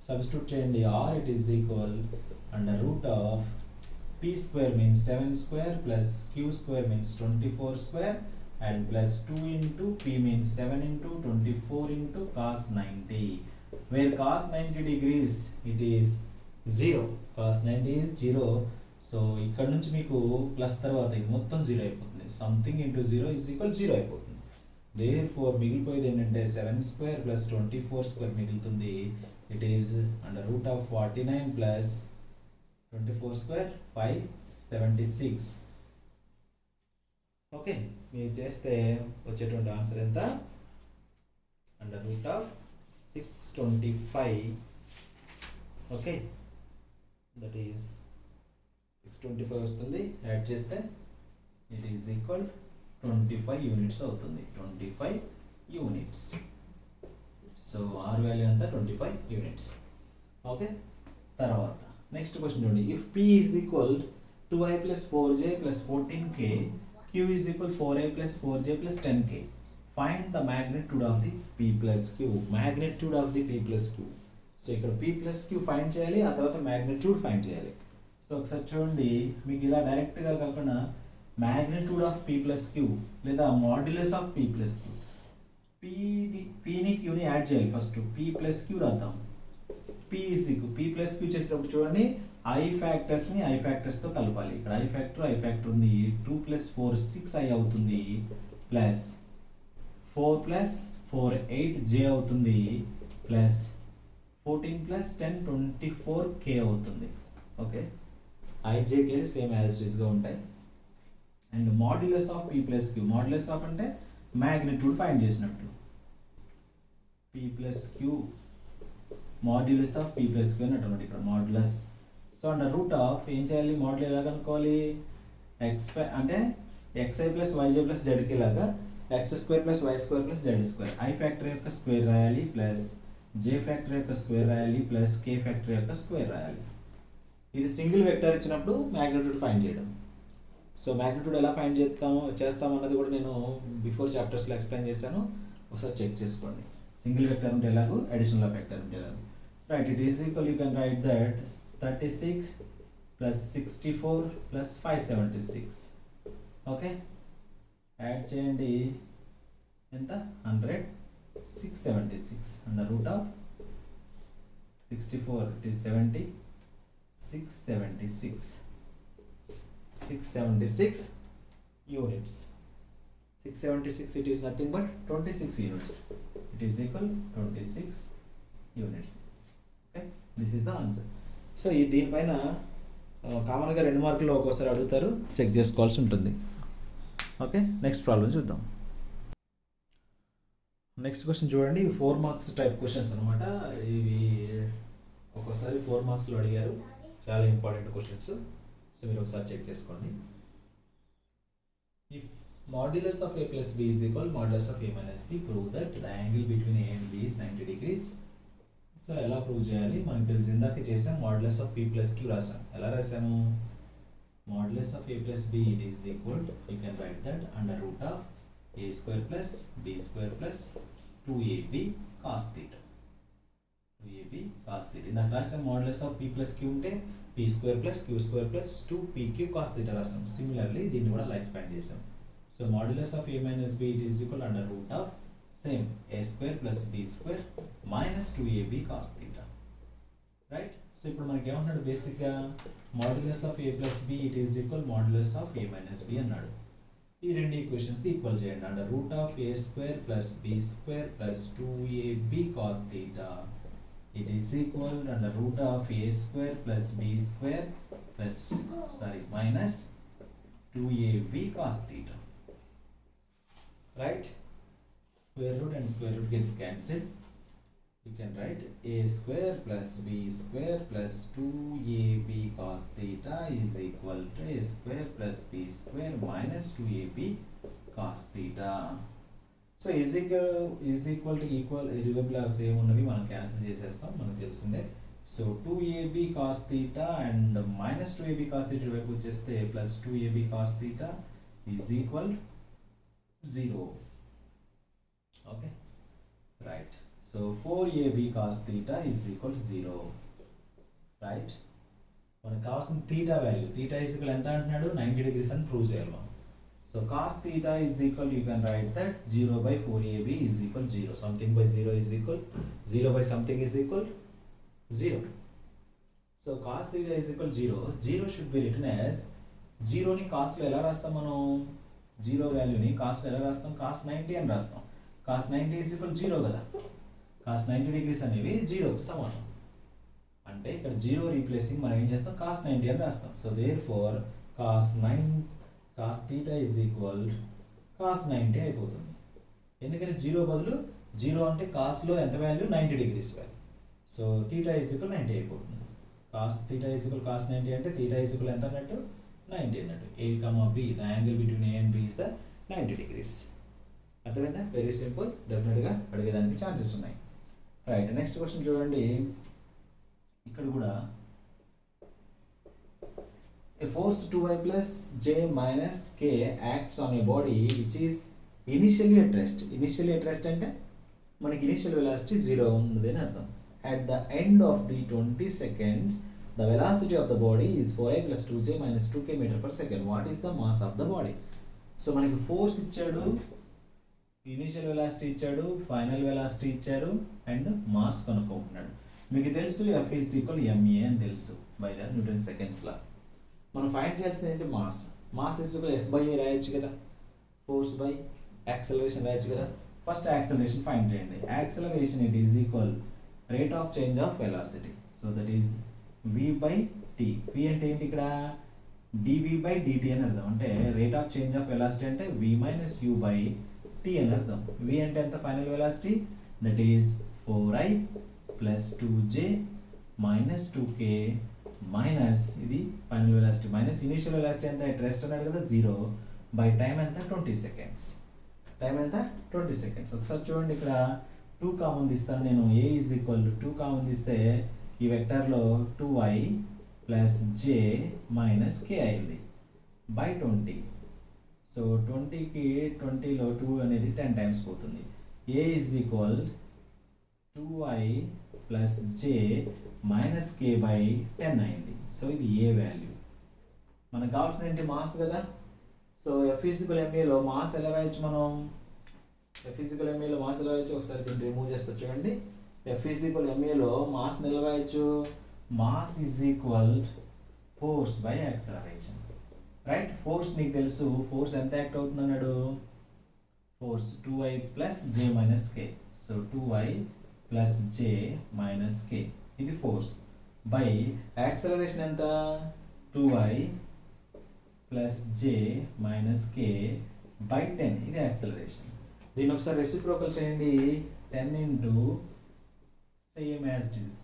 Speaker 1: సబ్స్టిట్యూట్ చేయండి. R it is equal √p² means 7² plus q² means 24² and plus 2 into p means 7 into 24 into cos 90, where cos 90 degrees it is 0. cos 90 is 0. So ఇక్కడ నుంచి మీకు ప్లస్ తర్వాత ఇది మొత్తం 0 అయిపోతుంది. సంథింగ్ ఇంటూ 0 is equal 0 అయిపోతుంది. therefore మిగిలిపోయేది ఏంటంటే 7² plus 24² మిగులుతుంది. It is √49 plus 24² 576. ఓకే, మీరు చేస్తే వచ్చేటువంటి ఆన్సర్ ఎంత? √625. ఓకే, దట్ ఈస్ 625 వస్తుంది. యాడ్ చేస్తే ఇట్ ఈస్ ఈక్వల్ 25 units అవుతుంది. 25 units. సో ఆర్ వాల్యూ అంతా 25 units. ఓకే, తర్వాత నెక్స్ట్ క్వశ్చన్ చూడండి. If p is equal 2i + 4j + 14k, q is equal 4i + 4j + 10k, find the magnitude of the p + q. Magnitude of the p + q. So ఇక్కడ p + q ఫైండ్ చేయాలి, ఆ తర్వాత మ్యాగ్నిట్యూడ్ ఫైండ్ చేయాలి. సో ఒకసారి చూడండి, మీకు ఇలా డైరెక్ట్గా కాకుండా మ్యాగ్నిట్యూడ్ ఆఫ్ p + q లేదా మాడ్యులస్ ఆఫ్ p + q. pని qని యాడ్ చేయాలి. ఫస్ట్ p + q రాద్దాం. p + q చేసినప్పుడు చూడండి, i ఫ్యాక్టర్స్ని i ఫ్యాక్టర్స్తో కలపాలి. ఇక్కడ i ఫ్యాక్టర్ ఉంది. 2 + 4 6i అవుతుంది, ప్లస్ 4 + 4 8j అవుతుంది, ప్లస్ 14 + 10 24k అవుతుంది. ఓకే, ఐజేకేలు సేమ్ యాజ్ గా ఉంటాయి. And modulus of P plus Q, modulus of అంటే మ్యాగ్నిట్యూడ్ ఫైండ్ చేసినట్టు, P plus Q modulus of P plus Q అని అన్నమాట ఇక్కడ modulus. So and root of ఏం చేయాలి, మాడ్యులస్ ఎలా కనుక్కోవాలి, ఎక్స్ అంటే xi ప్లస్ వైజే ప్లస్ జెడ్కి లాగా X square plus Y square plus Z square, I factor యొక్క స్క్వేర్ రాయాలి ప్లస్ జే ఫ్యాక్టర్ యొక్క స్క్వేర్ రాయాలి ప్లస్ కే ఫ్యాక్టర్ యొక్క స్క్వేర్ రాయాలి. ఇది సింగిల్ వెక్టర్ ఇచ్చినప్పుడు మ్యాగ్నిట్యూడ్ ఫైండ్ చేయడం. సో మ్యాగ్నిట్యూడ్ ఎలా ఫైండ్ చేస్తామన్నది కూడా నేను బిఫోర్ చాప్టర్స్లో ఎక్స్ప్లెయిన్ చేశాను, ఒకసారి చెక్ చేసుకోండి. సింగిల్ వెక్టర్ ఉంటే ఎలాగో, అడిషనల్ వెక్టర్ ఉంటే ఎలాగో. Right, it is equal, you can write that 36 plus 64 plus 576. Okay, add చేయండి ఎంత, 100, 676 and root of 64 it is 70, 676 units. 676 it is nothing but 26 units. It is equal 26 units. Okay, this is the answer. So ఈ దీనిపైన కామన్గా 2 మార్కులు ఒక్కోసారి అడుగుతారు, చెక్ చేసుకోవాల్సి ఉంటుంది. ఓకే, నెక్స్ట్ ప్రాబ్లం చూద్దాం. నెక్స్ట్ క్వశ్చన్ చూడండి, 4 మార్క్స్ టైప్ క్వశ్చన్స్ అనమాట. ఇవి ఒక్కోసారి 4 మార్క్స్లో అడిగారు, చాలా ఇంపార్టెంట్ క్వశ్చన్స్. సో మీరు ఒకసారి చెక్ చేసుకోండి. If modulus of a plus b is equal modulus of a minus b, prove that the angle between a and b is 90 degrees. So ఎలా ప్రూవ్ చేయాలి, మనకు తెలిసి ఇందాక చేసాం, modulus of p plus q రాసాం. ఎలా రాసాము, modulus of a plus b it is equal, you can write that under root of a square plus b square plus 2ab cos theta. 2ab cos theta. ఇందాక రాసాం modulus of p plus q ఉంటే p square plus q square plus 2pq cos theta రాసాం. సిమిలర్లీ దీన్ని కూడా అలా ఎక్స్పాండ్ చేసాం. So modulus of a minus b it is equal under root of same a square plus b square minus 2ab cos theta. Right, so ఇప్పుడు మనకి ఏమన్నాడు, బేసిక్గా modulus of a plus b it is equal modulus of a minus b అన్నాడు. ఈ రెండు ఈక్వేషన్స్ ఈక్వల్ చేయండి. Under root of a square plus b square plus 2ab cos theta it is equal under root of a square plus b square plus minus 2ab cos theta. Right, square root and square root gets cancelled. You can write a square plus b square plus 2ab cos theta is equal to a square plus b square minus 2ab cos theta. So is equal to equal ఇర్రివర్బుల్స్ ఏమున్నవి మనం క్యాన్సిల్ చేసేస్తాం, మనకు తెలిసిందే. So 2ab cos theta and minus 2ab cos theta వైపు వచ్చేస్తే plus 2ab cos theta is equal 0. Okay, right. So 4ab cos theta is equal 0. Right, మనకు కావాల్సిన theta value, theta is equal ఎంత అంటున్నాడు, 90 degrees అని ప్రూవ్ చేయాలి మనం. So cos theta is equal, you can write that 0 by 4ab is equal 0. Something by 0 is equal 0 by something is equal 0. So cos theta is equal 0. 0 should be written as 0 ని cos లో ఎలా రాస్తాం మనం, 0 వాల్యూని cos లో ఎలా రాస్తాం, cos 90 అని రాస్తాం. cos 90 is equal 0 కదా, cos 90 degrees అనేవి 0కి సమానం. అంటే ఇక్కడ 0 రీప్లేసింగ్ మనం ఏం చేస్తాం, cos 90 అని రాస్తాం. So therefore cos theta is equal cos 90 అయిపోతుంది. ఎందుకంటే 0 బదులు 0 అంటే కాస్లో ఎంత value, 90 degrees value. So theta is equal 90 అయిపోతుంది. cos theta is equal cos 90 అంటే theta is equal ఎంత అన్నట్టు, 90 అన్నట్టు. a, b, the angle between a and b is the 90 degrees. అర్థమైందా, వెరీ సింపుల్. డెఫినెట్గా అడిగేదానికి ఛాన్సెస్ ఉన్నాయి. రైట్, నెక్స్ట్ క్వశ్చన్ చూడండి. ఇక్కడ కూడా a force 2y plus j minus k acts on a body which is initially at rest. Initially at rest అంటే మనకి ఇనిషియల్ వెలాసిటీ 0 ఉన్నది అని అర్థం. At the end of the 20 seconds the velocity of the body is 4i plus 2j minus 2k meter per second. What is the mass of the body? So మనకి ఫోర్స్ ఇచ్చాడు, ఇనిషియల్ వెలాసిటీ ఇచ్చాడు, ఫైనల్ వెలాసిటీ ఇచ్చారు అండ్ మాస్ కనుక్కుంటున్నాడు. మీకు తెలుసు F is equal ma అని తెలుసు బై న్యూటన్ సెకండ్స్ లా. మనం ఫైండ్ చేయాల్సింది ఏంటి, mass. Mass is equal F by a రాయొచ్చు కదా, ఫోర్స్ బై యాక్సలరేషన్ రాయొచ్చు కదా. ఫస్ట్ యాక్సలరేషన్ ఫైండ్ చేయండి. Acceleration it is equal rate of change of velocity. So that is v by t. V అంటే ఏంటి ఇక్కడ డివి బై డిటి అని అర్థం. అంటే rate of change of velocity అంటే v minus you by t అని అర్థం. వి అంటే ఎంత final velocity, that is 4i plus 2j minus 2k minus ఇది final velocity minus initial velocity ఎంత రెస్ట్ అన్నాడు కదా 0 బై టైం ఎంత 20 సెకండ్స్. టైం ఎంత 20 సెకండ్స్. ఒకసారి చూడండి ఇక్కడ 2 కామన్ తీస్తాను నేను. A is equal to 2 common తీస్తే ఈ వెక్టర్లో 2i plus j minus k అయింది బై 20. సో 20కి 20లో 2 అనేది 10 టైమ్స్ పోతుంది. A is equal 2i plus j minus k by 10 అయింది. సో ఇది ఏ వాల్యూ. మనకు కావాల్సిన ఏంటి మాస్ కదా. సో F/MAలో మాస్ ఎలా రాయొచ్చు మనం, F/MAలో మాస్ ఎలా రాయొచ్చు ఒకసారి దీన్ని రిమూవ్ చేస్తా చూడండి. F/MAలో మాస్ ఎలా రాయొచ్చు, mass is equal force by acceleration, right. Force మీకు తెలుసు, ఫోర్స్ ఎంత యాక్ట్ అవుతుంది అన్నాడు, force 2i plus j minus k. So 2i plus j minus k ఇది ఫోర్స్ బై యాక్సలరేషన్ ఎంత 2i plus j minus k by 10 ఇది యాక్సలరేషన్. దీన్ని ఒకసారి రెసిప్రోకల్ చేయండి. 10 into same as it is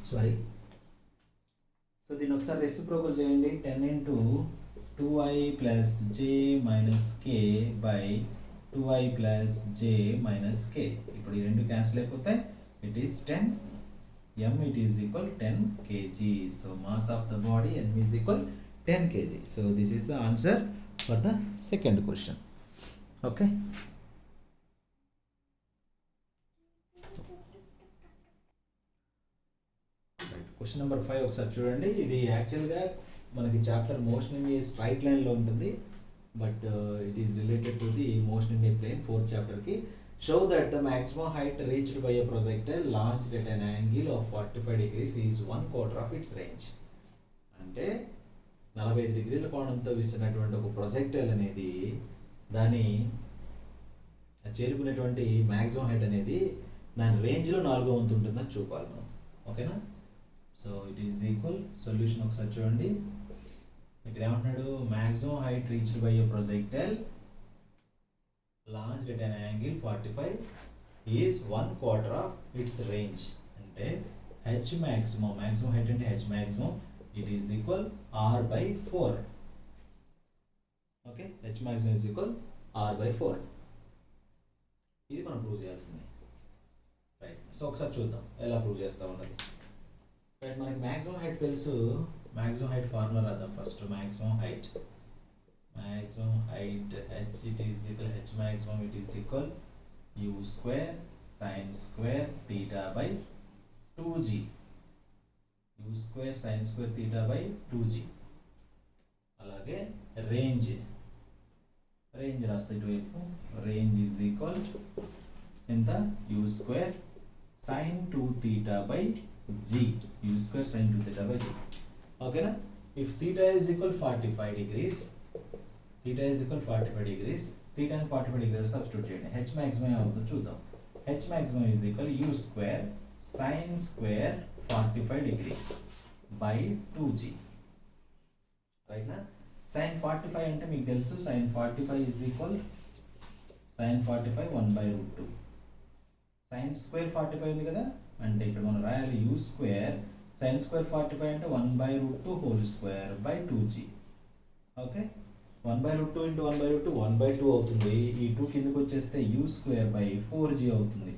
Speaker 1: sorry. So దీన్ని ఒకసారి రెసిప్రోకల్ చేయండి. 10 into 2i plus j minus k by 2i plus j minus k. ఇప్పుడు ఈ రెండు క్యాన్సిల్ అయిపోతే it is 10 m, it is equal 10 kg. So mass of the body m is equal 10 kg. So this is the answer for the second question. Okay. Question number 5 ఒకసారి చూడండి. ఇది యాక్చువల్గా మనకి chapter motion in a straight లైన్లో ఉంటుంది, but it is related to the motion in a plane 4th చాప్టర్కి. Show that the maximum height reached by a projectile launched at an angle of 45 degrees is 1/4 of its range. అంటే 45 డిగ్రీల కోణంతో విసిరినటువంటి ఒక ప్రొజెక్టైల్ అనేది దాని చేరుకునేటువంటి మ్యాక్సిమం హైట్ అనేది దాని రేంజ్లో 4వ వంతు ఉంటుందని చూపాలి మనం. ఓకేనా. So it is equal solution ఒకసారి చూడండి. ఇక్కడ ఏమంటున్నాడు, maximum height reached by A projectile launched at an angle 45 is 1/4 of its range. అంటే h maximum, maximum height అంటే h maximum, it is equal r by 4. Okay, h maximum is equal r by 4. ఇది మనం ప్రూవ్ చేయాల్సింది, రైట్. సో ఒకసారి చూద్దాం ఎలా ప్రూవ్ చేస్తాం అన్నది. రైట్, మనకి మ్యాక్సిమం హైట్ తెలుసు. మ్యాక్సిమం హైట్ ఫార్ములా రాద్దాం first. Maximum height h it is equal h maximum it is equal u square sin square theta by 2g. u square sin square theta by 2g. అలాగే రేంజ్ రాస్తే ఇటువైపు రేంజ్ ఈజ్ ఈక్వల్ ఎంత u square sin 2 theta by g. u square sin 2 theta by g. ఓకేనా. if theta is equal 45 degrees, theta is equal 45 degrees, theta and 45 degrees substitute చేయండి. h maximum ఏమవుతుందో చూద్దాం. h maximum is equal u square sin square 45 degree by 2g. Right నా. sin 45 అంటే మీకు తెలుసు, sin 45 is equal sin 45 1 by root 2. sin square 45 ఉంది కదా, అంటే ఇక్కడ మనం రాయాలి u square sin square 45 అంటే 1 by root 2 whole square by 2g. Okay, 1 by root 2 into 1 by root 2 1 by 2 అవుతుంది. ఈ 2 కిందకి వచ్చేస్తే u square by 4g అవుతుంది.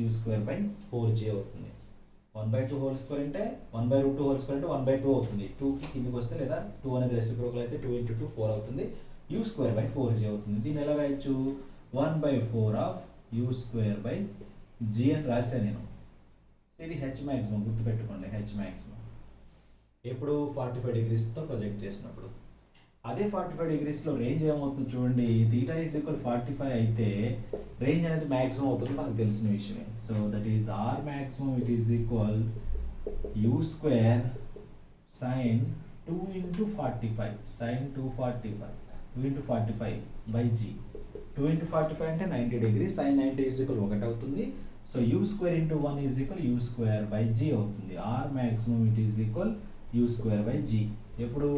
Speaker 1: u square by 4g అవుతుంది. 1 by 2 whole square అంటే 1 by root 2 whole square అంటే 1 by 2 అవుతుంది. 2కి కిందకి వస్తే లేదా 2 అనేది రెసిప్రోకల్ అయితే 2 into 2 4 అవుతుంది. u square by 4g అవుతుంది. దీన్ని ఎలా రాయొచ్చు, 1 by 4 of u square by g అని రాస్తే నేను. ఇది h maximum గుర్తుపెట్టుకోండి. h maximum ఎప్పుడు 45 degreesతో ప్రొజెక్ట్ చేసినప్పుడు. అదే 45 degreesలో రేంజ్ ఏమవుతుంది చూడండి. theta is equal 45 అయితే రేంజ్ అనేది మ్యాక్సిమం అవుతుంది, మనకు తెలిసిన విషయమే. So that is r maximum it is equal u square sin 2 into 45 sin 245 2 into 45 by g. 2 into 45 అంటే 90 degrees, sin 90 is equal 1 అవుతుంది. So u square into 1 is equal u square by g అవుతుంది. R maximum it is equal u square by g. ఎప్పుడు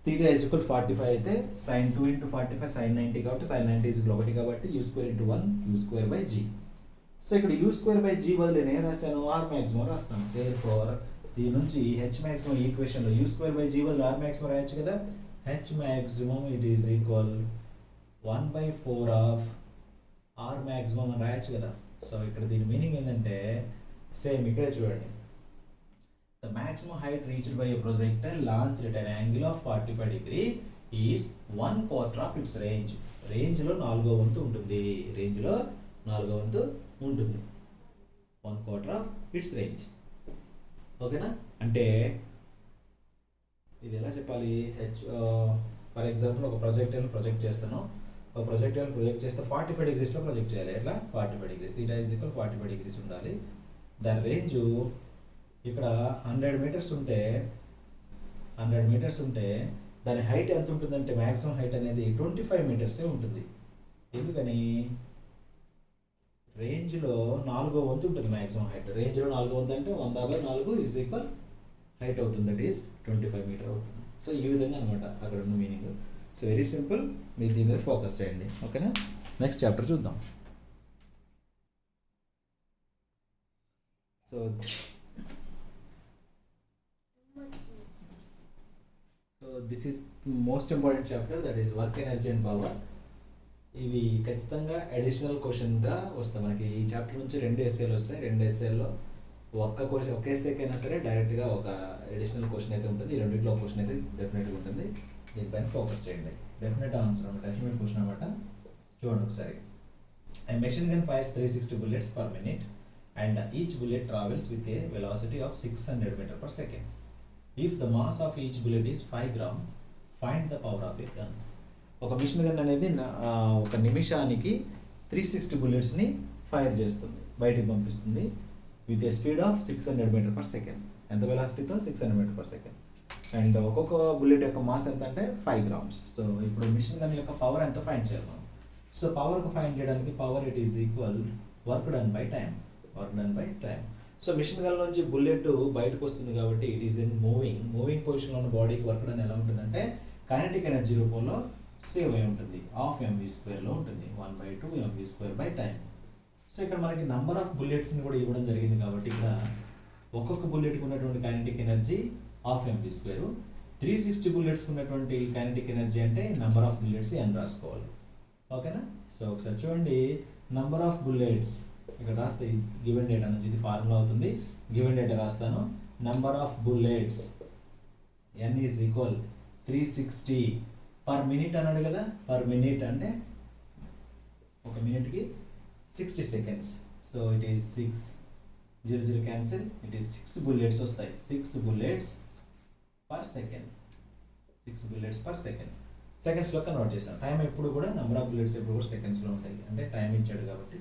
Speaker 1: థీటా ఈజ్ ఈక్వల్ 45 అయితే సైన్ 2 ఇంటూ 45 సైన్ 90 కాబట్టి సైన్ 90 ఈజ్ ఈక్వల్ 1 కాబట్టి u square into 1 u square by g. So ఇక్కడ యూ స్క్వేర్ బై జీ బదులు నేను ఏం రాశాను, ఆర్ మ్యాక్సిమం రాస్తాను. దేర్ ఫోర్ దీని నుంచి హెచ్ మ్యాక్సిమం ఈక్వేషన్లో యూ స్క్వేర్ బై జీ బదులు ఆర్ మ్యాక్సిమం రాయొచ్చు కదా. H maximum it is equal 1/4 of R maximum అని రాయొచ్చు కదా. సో ఇక్కడ దీని మీనింగ్ ఏంటంటే సేమ్ ఇక్కడే చూడండి. The maximum height reached by a projectile launched at an angle of 45 degree is 1/4 of it's range. రేంజ్లో 4వ వంతు ఉంటుంది. రేంజ్లో 4వ వంతు ఉంటుంది. 1/4 ఆఫ్ ఇట్స్ రేంజ్. ఓకేనా? అంటే ఇది ఎలా చెప్పాలి, ఫర్ ఎగ్జాంపుల్ ఒక ప్రొజెక్టైల్ ప్రొజెక్ట్ చేస్తాను. ఒక ప్రొజెక్టైల్ ప్రొజెక్ట్ చేస్తే 45 డిగ్రీస్లో ప్రొజెక్ట్ చేయాలి. ఎట్లా 45 degrees, theta is equal 45 degrees ఉండాలి. దాని రేంజు ఇక్కడ 100 మీటర్స్ ఉంటే 100 మీటర్స్ ఉంటే దాని హైట్ ఎంత ఉంటుందంటే మ్యాక్సిమం హైట్ అనేది 25 మీటర్సే ఉంటుంది. ఎందుకని, రేంజ్లో 4వ వంతు ఉంటుంది మ్యాక్సిమం హైట్. రేంజ్లో 4వ వంతు అంటే 100/4 ఈజ్ ఈక్వల్ హైట్ అవుతుంది, దట్ ఈస్ 25 మీటర్ అవుతుంది. సో ఈ విధంగా అనమాట అక్కడ ఉన్న మీనింగ్. సో వెరీ సింపుల్, మీరు దీని మీద ఫోకస్ చేయండి. ఓకేనా? నెక్స్ట్ చాప్టర్ చూద్దాం. So this is most important chapter, that is work energy and power. ఇవి ఖచ్చితంగా అడిషనల్ క్వశ్చన్గా వస్తాయి మనకి. ఈ చాప్టర్ నుంచి 2 ఎస్ఏలు వస్తాయి. 2 ఎస్ఏల్లో ఒక్క క్వశ్చన్, ఒక ఎస్ఏకైనా సరే డైరెక్ట్గా ఒక అడిషనల్ క్వశ్చన్ అయితే ఉంటుంది. ఈ రెండింటిలో క్వశ్చన్ అయితే డెఫినెట్గా ఉంటుంది. దీనిపైన ఫోకస్ చేయండి. డెఫినెట్ ఆన్సర్ అనమాట, డెఫినెట్ క్వశ్చన్ అనమాట. చూడండి ఒకసారి. A machine gun fires 360 bullets per minute and each bullet travels with a velocity of 600 meters per second. If the mass of each bullet is 5 grams, find the power of a gun. ఒక మిషన్ గన్ అనేది ఒక నిమిషానికి 360 బుల్లెట్స్ని ఫైర్ చేస్తుంది, బయటికి పంపిస్తుంది with a speed of 600 metre per second. ఎంత వెలాసిటీతో? 600 మీటర్ పర్ సెకండ్. అండ్ ఒక్కొక్క బుల్లెట్ యొక్క మాస్ ఎంత అంటే 5 గ్రామ్స్. సో ఇప్పుడు మిషన్ గన్ యొక్క పవర్ ఎంత ఫైండ్ చేయాలి మనం. సో పవర్కు ఫైండ్ చేయడానికి power it is equal work done by time. Work done by time. So machine gun నుంచి బుల్లెట్ బయటకు వస్తుంది కాబట్టి ఇట్ ఈస్ ఇన్ మూవింగ్ పొజిషన్లో ఉన్న బాడీకి వర్క్ డన్ ఎలా ఉంటుందంటే కైనెటిక్ ఎనర్జీ రూపంలో సేవ్ అయి ఉంటుంది. హాఫ్ mv²లో ఉంటుంది. 1/2 mv² బై టైం. సో ఇక్కడ మనకి నంబర్ ఆఫ్ బుల్లెట్స్ని కూడా ఇవ్వడం జరిగింది కాబట్టి ఇక్కడ ఒక్కొక్క బుల్లెట్కి ఉన్నటువంటి కైనెటిక్ ఎనర్జీ హాఫ్ mv². 360 బుల్లెట్స్కి ఉన్నటువంటి కైనెటిక్ ఎనర్జీ అంటే నంబర్ ఆఫ్ బుల్లెట్స్ n రాసుకోవాలి. ఓకేనా? సో ఒకసారి చూడండి. నంబర్ ఆఫ్ బుల్లెట్స్ ఇక్కడ రాస్తే గివెన్ డేటా నుంచి ఇది ఫార్ములా అవుతుంది. గివెన్ డేటా రాస్తాను. Number of bullets n is equal 360 per minute అన్నాడు కదా. పర్ మినిట్ అంటే ఒక మినిట్కి 60 seconds. So it is 6 0 cancel. It is 6 bullets వస్తాయి. 6 bullets per second. 6 bullets per second. సెకండ్స్లో కన్వర్ట్ చేస్తాం. టైం ఎప్పుడు కూడా నెంబర్ ఆఫ్ బుల్లెట్స్ ఎప్పుడు కూడా సెకండ్స్లో ఉంటాయి. అంటే టైం ఇచ్చాడు కాబట్టి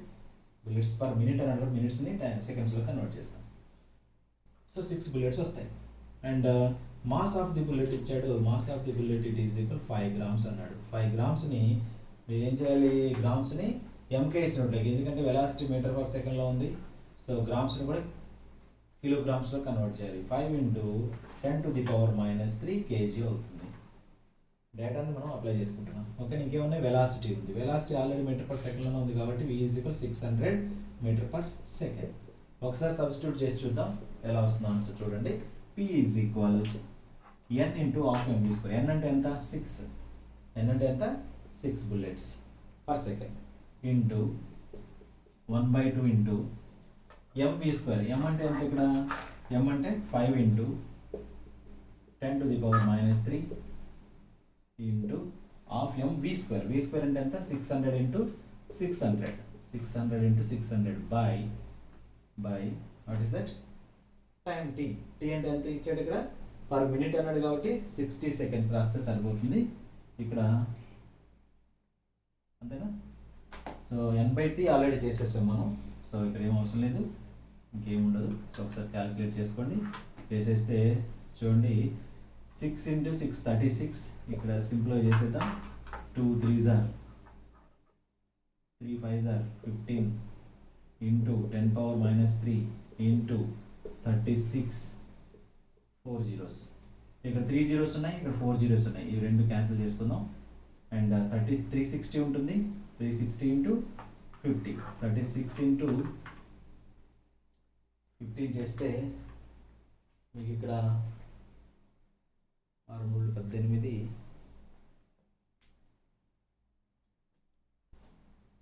Speaker 1: బుల్లెట్స్ పర్ మినిట్ అని అన్నాడు, మినిట్స్ని సెకండ్స్లో కన్వర్ట్ చేస్తాం. సో 6 బుల్లెట్స్ వస్తాయి. And mass of the bullet ఇచ్చాడు. Mass of the bullet it is equal 5 grams అన్నాడు. 5 గ్రామ్స్ని మీరు ఏం చేయాలి, గ్రామ్స్ని ఎంకే ఇచ్చినట్లయితే, ఎందుకంటే వెలాసిటీ మీటర్ పర్ సెకండ్లో ఉంది. సో గ్రామ్స్ని కూడా కిలోగ్రామ్స్లో కన్వర్ట్ చేయాలి. 5 × 10⁻³ kg అవుతుంది. డేటాని మనం అప్లై చేసుకుంటున్నాం. ఓకే, ఇంకేమున్నాయి, వెలాసిటీ ఉంది. వెలాసిటీ ఆల్రెడీ మీటర్ పర్ సెకండ్లోనే ఉంది కాబట్టి v is equal 600 metre per second. ఒకసారి సబ్స్టిట్యూట్ చేసి చూద్దాం ఎలా వస్తుందో ఆన్సర్. చూడండి. p is equal n × half mv². n అంటే ఎంత? 6. n అంటే ఎంత? 6 bullets per second into 1/2 into mv². m అంటే ఎంత ఇక్కడ? m అంటే 5 × 10⁻³ ఇంటూ హాఫ్ mv². v² అంటే ఎంత? 600 × 600. 600 × 600 by what is that? Time t. t అంటే ఎంత ఇచ్చాడు ఇక్కడ? పర్ మినిట్ అన్నాడు కాబట్టి 60 సెకండ్స్ రాస్తే సరిపోతుంది ఇక్కడ. అంతేనా? సో n/t ఆల్రెడీ చేసేసాం మనం. సో ఇక్కడ ఏం అవసరం లేదు, ఇంకేం ఉండదు. సో ఒకసారి క్యాలిక్యులేట్ చేసుకోండి. చేసేస్తే చూడండి, 6 × 6 36. ఇక్కడ సింప్లిఫై చేసేద్దాం. 2 3s are 3 5s are 15 into 10⁻³ into 36 4 zeros. ఇక్కడ 3 జీరోస్ ఉన్నాయి, ఇక్కడ 4 జీరోస్ ఉన్నాయి. ఇవి రెండు క్యాన్సిల్ చేసుకుందాం. అండ్ 360 ఉంటుంది. 360 ఇంటూ 50, 36 ఇంటూ 15 చేస్తే మీకు ఇక్కడ 6 3 18.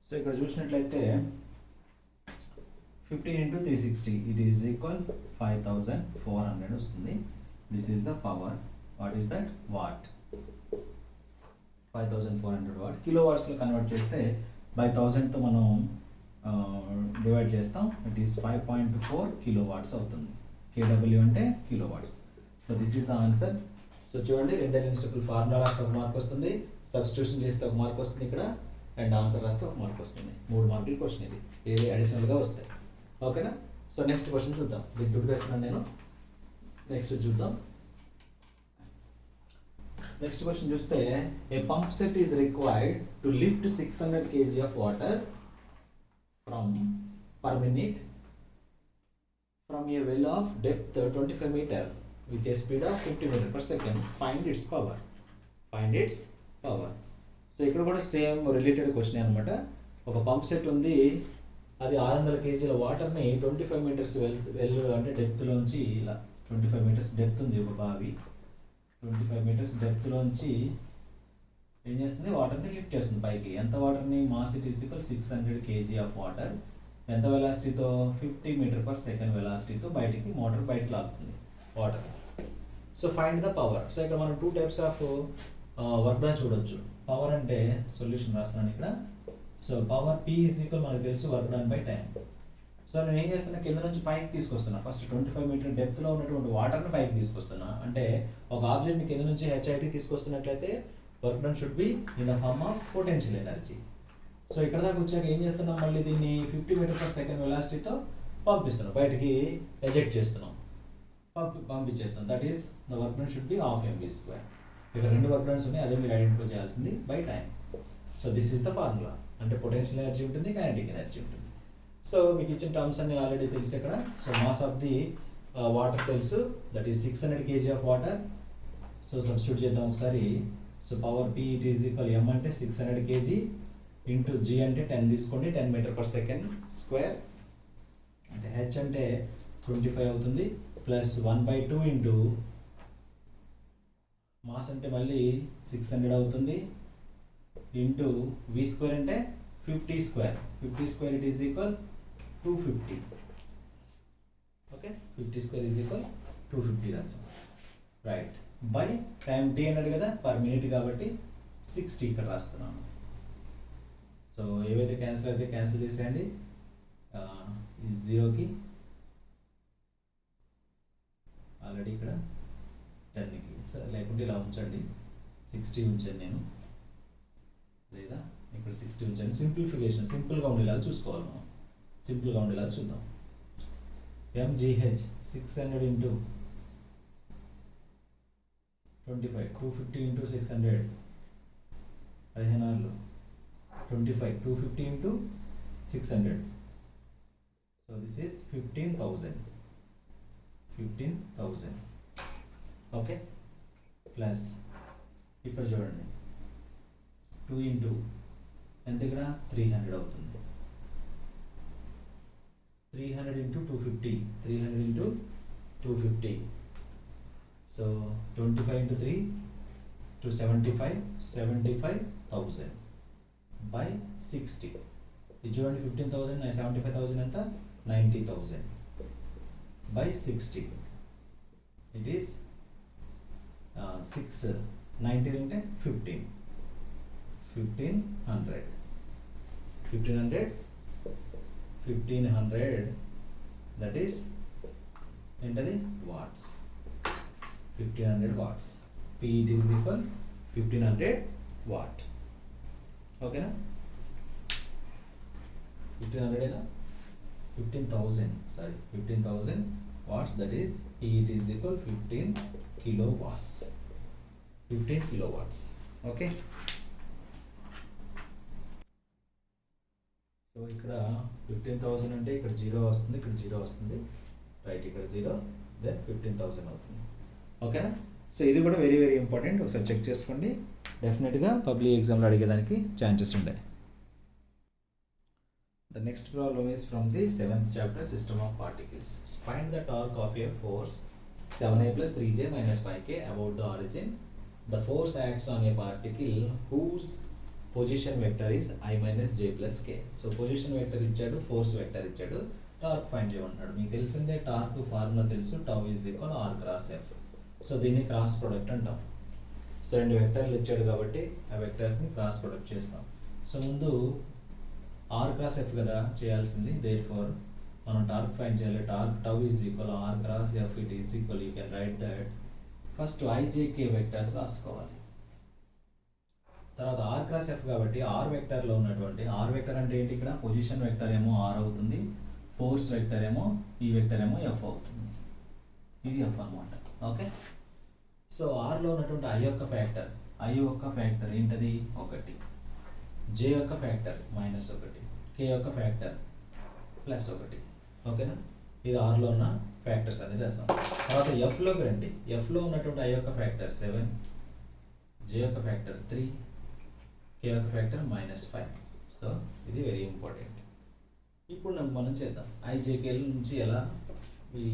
Speaker 1: సో ఇక్కడ చూసినట్లయితే 15 ఇంటూ 360 ఇట్ ఈస్ ఈక్వల్ 5400 వస్తుంది. This is the power. What is that? Watt. 5400 watt. Kilo వాట్స్లో కన్వర్ట్ చేస్తే బై 1000తో మనం డివైడ్ చేస్తాం. ఇట్ ఈస్ 5.4 కిలో వాట్స్ అవుతుంది. KW అంటే kilo watts. So this is the answer. So చూడండి, రెండే ఇన్స్టిట్యూట్ ఫార్ములా రాస్తే 1 మార్క్ వస్తుంది, సబ్స్టిట్యూషన్ చేస్తే 1 మార్క్ వస్తుంది ఇక్కడ, అండ్ ఆన్సర్ రాస్తే 1 మార్క్ వస్తుంది. 3 మార్కులు క్వశ్చన్ ఇది, ఏది అడిషనల్గా వస్తాయి. ఓకేనా? సో నెక్స్ట్ క్వశ్చన్ చూద్దాం. దీన్ని దుడ్డు వేస్తున్నాను నేను. నెక్స్ట్ చూద్దాం. నెక్స్ట్ క్వశ్చన్ చూస్తే a pump set is required to lift 600 kg of water from per minute from a well of depth 25 meter with a speed of 50 meter per second. Find its power. Find its power. So ఇక్కడ కూడా సేమ్ రిలేటెడ్ క్వశ్చన్ అనమాట. ఒక పంప్ సెట్ ఉంది, అది 600 kgల వాటర్ని 25 మీటర్స్ అంటే డెప్త్లోంచి ఇలా 25 మీటర్స్ డెప్త్ ఉంది ఒక బావి. 25 మీటర్స్ డెప్త్లోంచి ఏం చేస్తుంది? వాటర్ని లిఫ్ట్ చేస్తుంది పైకి. ఎంత వాటర్ని? Mass it is equal 600 kg of water. ఎంత వెలాసిటీతో? 50 మీటర్ పర్ సెకండ్ వెలాసిటీతో బయటికి మోటార్ బయటకు లాగుతుంది water. So find the power. So ఇక్కడ మనం 2 టైప్స్ ఆఫ్ వర్క్ డన్ చూడొచ్చు. పవర్ అంటే సొల్యూషన్ రాస్తున్నాను ఇక్కడ. So power P is equal మనకు తెలుసు work done by time. So నేను ఏం చేస్తున్నా? కింద నుంచి పైకి తీసుకొస్తున్నా. ఫస్ట్ 25 మీటర్ డెప్త్లో ఉన్నటువంటి వాటర్ని పైకి తీసుకొస్తున్నా. అంటే ఒక ఆబ్జెక్ట్ని కింద నుంచి HIT తీసుకొస్తున్నట్లయితే work done should be in the form of potential energy. So ఇక్కడ దాకా వచ్చాక ఏం చేస్తున్నాం? మళ్ళీ దీన్ని 50 మీటర్ పర్ సెకండ్ వెలాసిటీతో పంపిస్తున్నాం, బయటికి ఎజెక్ట్ చేస్తున్నాం, పంపించేస్తాం. That is the work done should be ½ mv². ఇక్కడ 2 వర్క్ డన్స్ ఉన్నాయి, అదే మీరు ఐడెంటిఫై చేయాల్సింది by time. So this is the formula. అంటే పొటెన్షియల్ ఎనర్జీ ఉంటుంది, కైనెటిక్ ఎనర్జీ ఉంటుంది. సో మీకు ఇచ్చిన టర్మ్స్ అన్ని ఆల్రెడీ తెలుసు ఇక్కడ. So mass of the water తెలుసు, that is 600 kg of water. So substitute చేద్దాం ఒకసారి. So power P it is equal M అంటే 600 kg ఇంటూ G అంటే 10 తీసుకోండి, 10 మీటర్ పర్ సెకండ్ స్క్వేర్. అంటే H అంటే 25 అవుతుంది, ప్లస్ 1/2 ఇంటూ మాస్ అంటే మళ్ళీ 600 అవుతుంది, ఇంటూ V² అంటే 50². 50² it is equal 250. Okay, 50² is equal 250 రాసాం. రైట్. బై టైం T అన్నాడు కదా, పర్ మినిట్ కాబట్టి 60 ఇక్కడ రాస్తున్నాను. సో ఏవైతే క్యాన్సిల్ అయితే క్యాన్సిల్ చేసేయండి. ఇది 0కి ఆల్రెడీ ఇక్కడ 10కి. సరే, లేకుంటే ఇలా ఉంచండి, 60 ఉంచాను నేను, లేదా ఇక్కడ 60 ఉంచాను. సింప్లిఫికేషన్ సింపుల్గా ఉండేలాగా చూసుకోవాలి మనం. సింపుల్గా ఉండేలాగా చూద్దాం. MGH 600 into 25, 250 into 600, 15 25, 250 into 600. So this is 15,000. Okay, plus ఇక్కడ చూడండి 2 ఇంటూ ఎంత? ఇక్కడ 300 అవుతుంది. 300 into 250, 300 into 250. So 25 into 3 275, 75,000 by 60. ఇది చూడండి, 15,000 75,000 ఎంత? 90,000 బై 60. ఇట్ ఈస్ 6 90 అంటే 15, 1500. 1500 దట్ ఈస్ ఏంటది? Watts. 1500 watts. P it is equal 1500 watt. ఓకేనా? 1500 ఏనా? 15,000 sorry 15,000 watts. That is P it is equal 15 kilowatts. 15 kilowatts. Okay, so ఇక్కడ 15,000 అంటే ఇక్కడ 0 వస్తుంది, ఇక్కడ 0 వస్తుంది, రైట్, ఇక్కడ 0, దెన్ 15,000 అవుతుంది. ఓకేనా? సో ఇది కూడా వెరీ వెరీ ఇంపార్టెంట్, ఒకసారి చెక్ చేసుకోండి. డెఫినెట్గా పబ్లిక్ ఎగ్జామ్లో అడిగేదానికి ఛాన్సెస్ ఉంటాయి. The next problem is from the 7th chapter, System of Particles. Find the torque of a force 7a plus 3j minus 5k about the origin. The force acts on a particle whose position vector is I minus j plus k. So position vector ఇచ్చాడు, force vector ఇచ్చాడు, టార్క్ ఫైండ్ చేయమన్నాడు. మీకు తెలిసిందే టార్క్ ఫార్ములా తెలుసు, tau is equal R cross F. So దీన్ని క్రాస్ ప్రొడక్ట్ అంటాం. సో రెండు వెక్టర్లు ఇచ్చాడు కాబట్టి ఆ వెక్టర్స్ని క్రాస్ ప్రొడక్ట్ చేస్తాం. సో ముందు ఆర్ క్రాస్ ఎఫ్ కదా చేయాల్సింది, దేర్ ఫోర్ మనం టార్క్ ఫైండ్ చేయాలి. Torque tau is equal R cross F, it is equal, you can write that. First I J K vectors రాసుకోవాలి. తర్వాత ఆర్ క్రాస్ ఎఫ్ కాబట్టి ఆర్ వెక్టర్లో ఉన్నటువంటి, ఆర్ వెక్టర్ అంటే ఏంటి, ఇక్కడ పొజిషన్ వెక్టర్ ఏమో ఆర్ అవుతుంది, ఫోర్స్ వెక్టర్ ఏమో ఈ వెక్టర్ ఏమో ఎఫ్ అవుతుంది. ఇది ఎఫ్ అనమాట. ఓకే, సో ఆర్లో ఉన్నటువంటి ఐ యొక్క ఫ్యాక్టర్ ఏంటది, 1, జే యొక్క ఫ్యాక్టర్ -1, కే యొక్క ఫ్యాక్టర్ +1. ఓకేనా? ఇది ఆర్లో ఉన్న ఫ్యాక్టర్స్ అనేది రాస్తాం. తర్వాత ఎఫ్లోకి రండి. ఎఫ్లో ఉన్నటువంటి ఐ యొక్క ఫ్యాక్టర్ 7, జే యొక్క ఫ్యాక్టర్ 3, కే యొక్క ఫ్యాక్టర్ -5. సో ఇది వెరీ ఇంపార్టెంట్. ఇప్పుడు మనం చేద్దాం. ఐజేకేల నుంచి ఎలా ఈ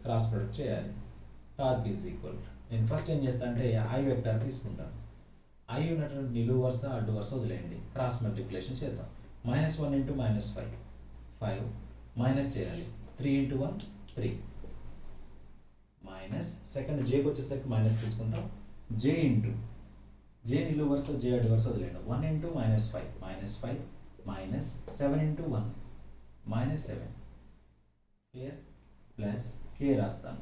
Speaker 1: క్రాస్ ప్రొడక్ట్ చేయాలి. టార్క్ ఈజ్ ఈక్వల్, నేను ఫస్ట్ ఏం చేస్తాను అంటే ఐ వెక్టర్ తీసుకుంటాను. ఐ ఉన్నటువంటి నిలువు వరుస అడ్డు వరుస వదిలేయండి, క్రాస్ మల్టిప్లికేషన్ చేద్దాం. -1 ఇంటూ -5, 5 మైనస్ చేయాలి, 3 ఇంటూ 1 3 మైనస్, సెకండ్ జేకి వచ్చేసరికి మైనస్ తీసుకుంటాం, జే ఇంటూ జే నిలువు వరుస జే అడ్డు వరుస వదిలేయండి, 1 into -5 -5 minus 7 into 1 -7, clear, plus k రాస్తాను.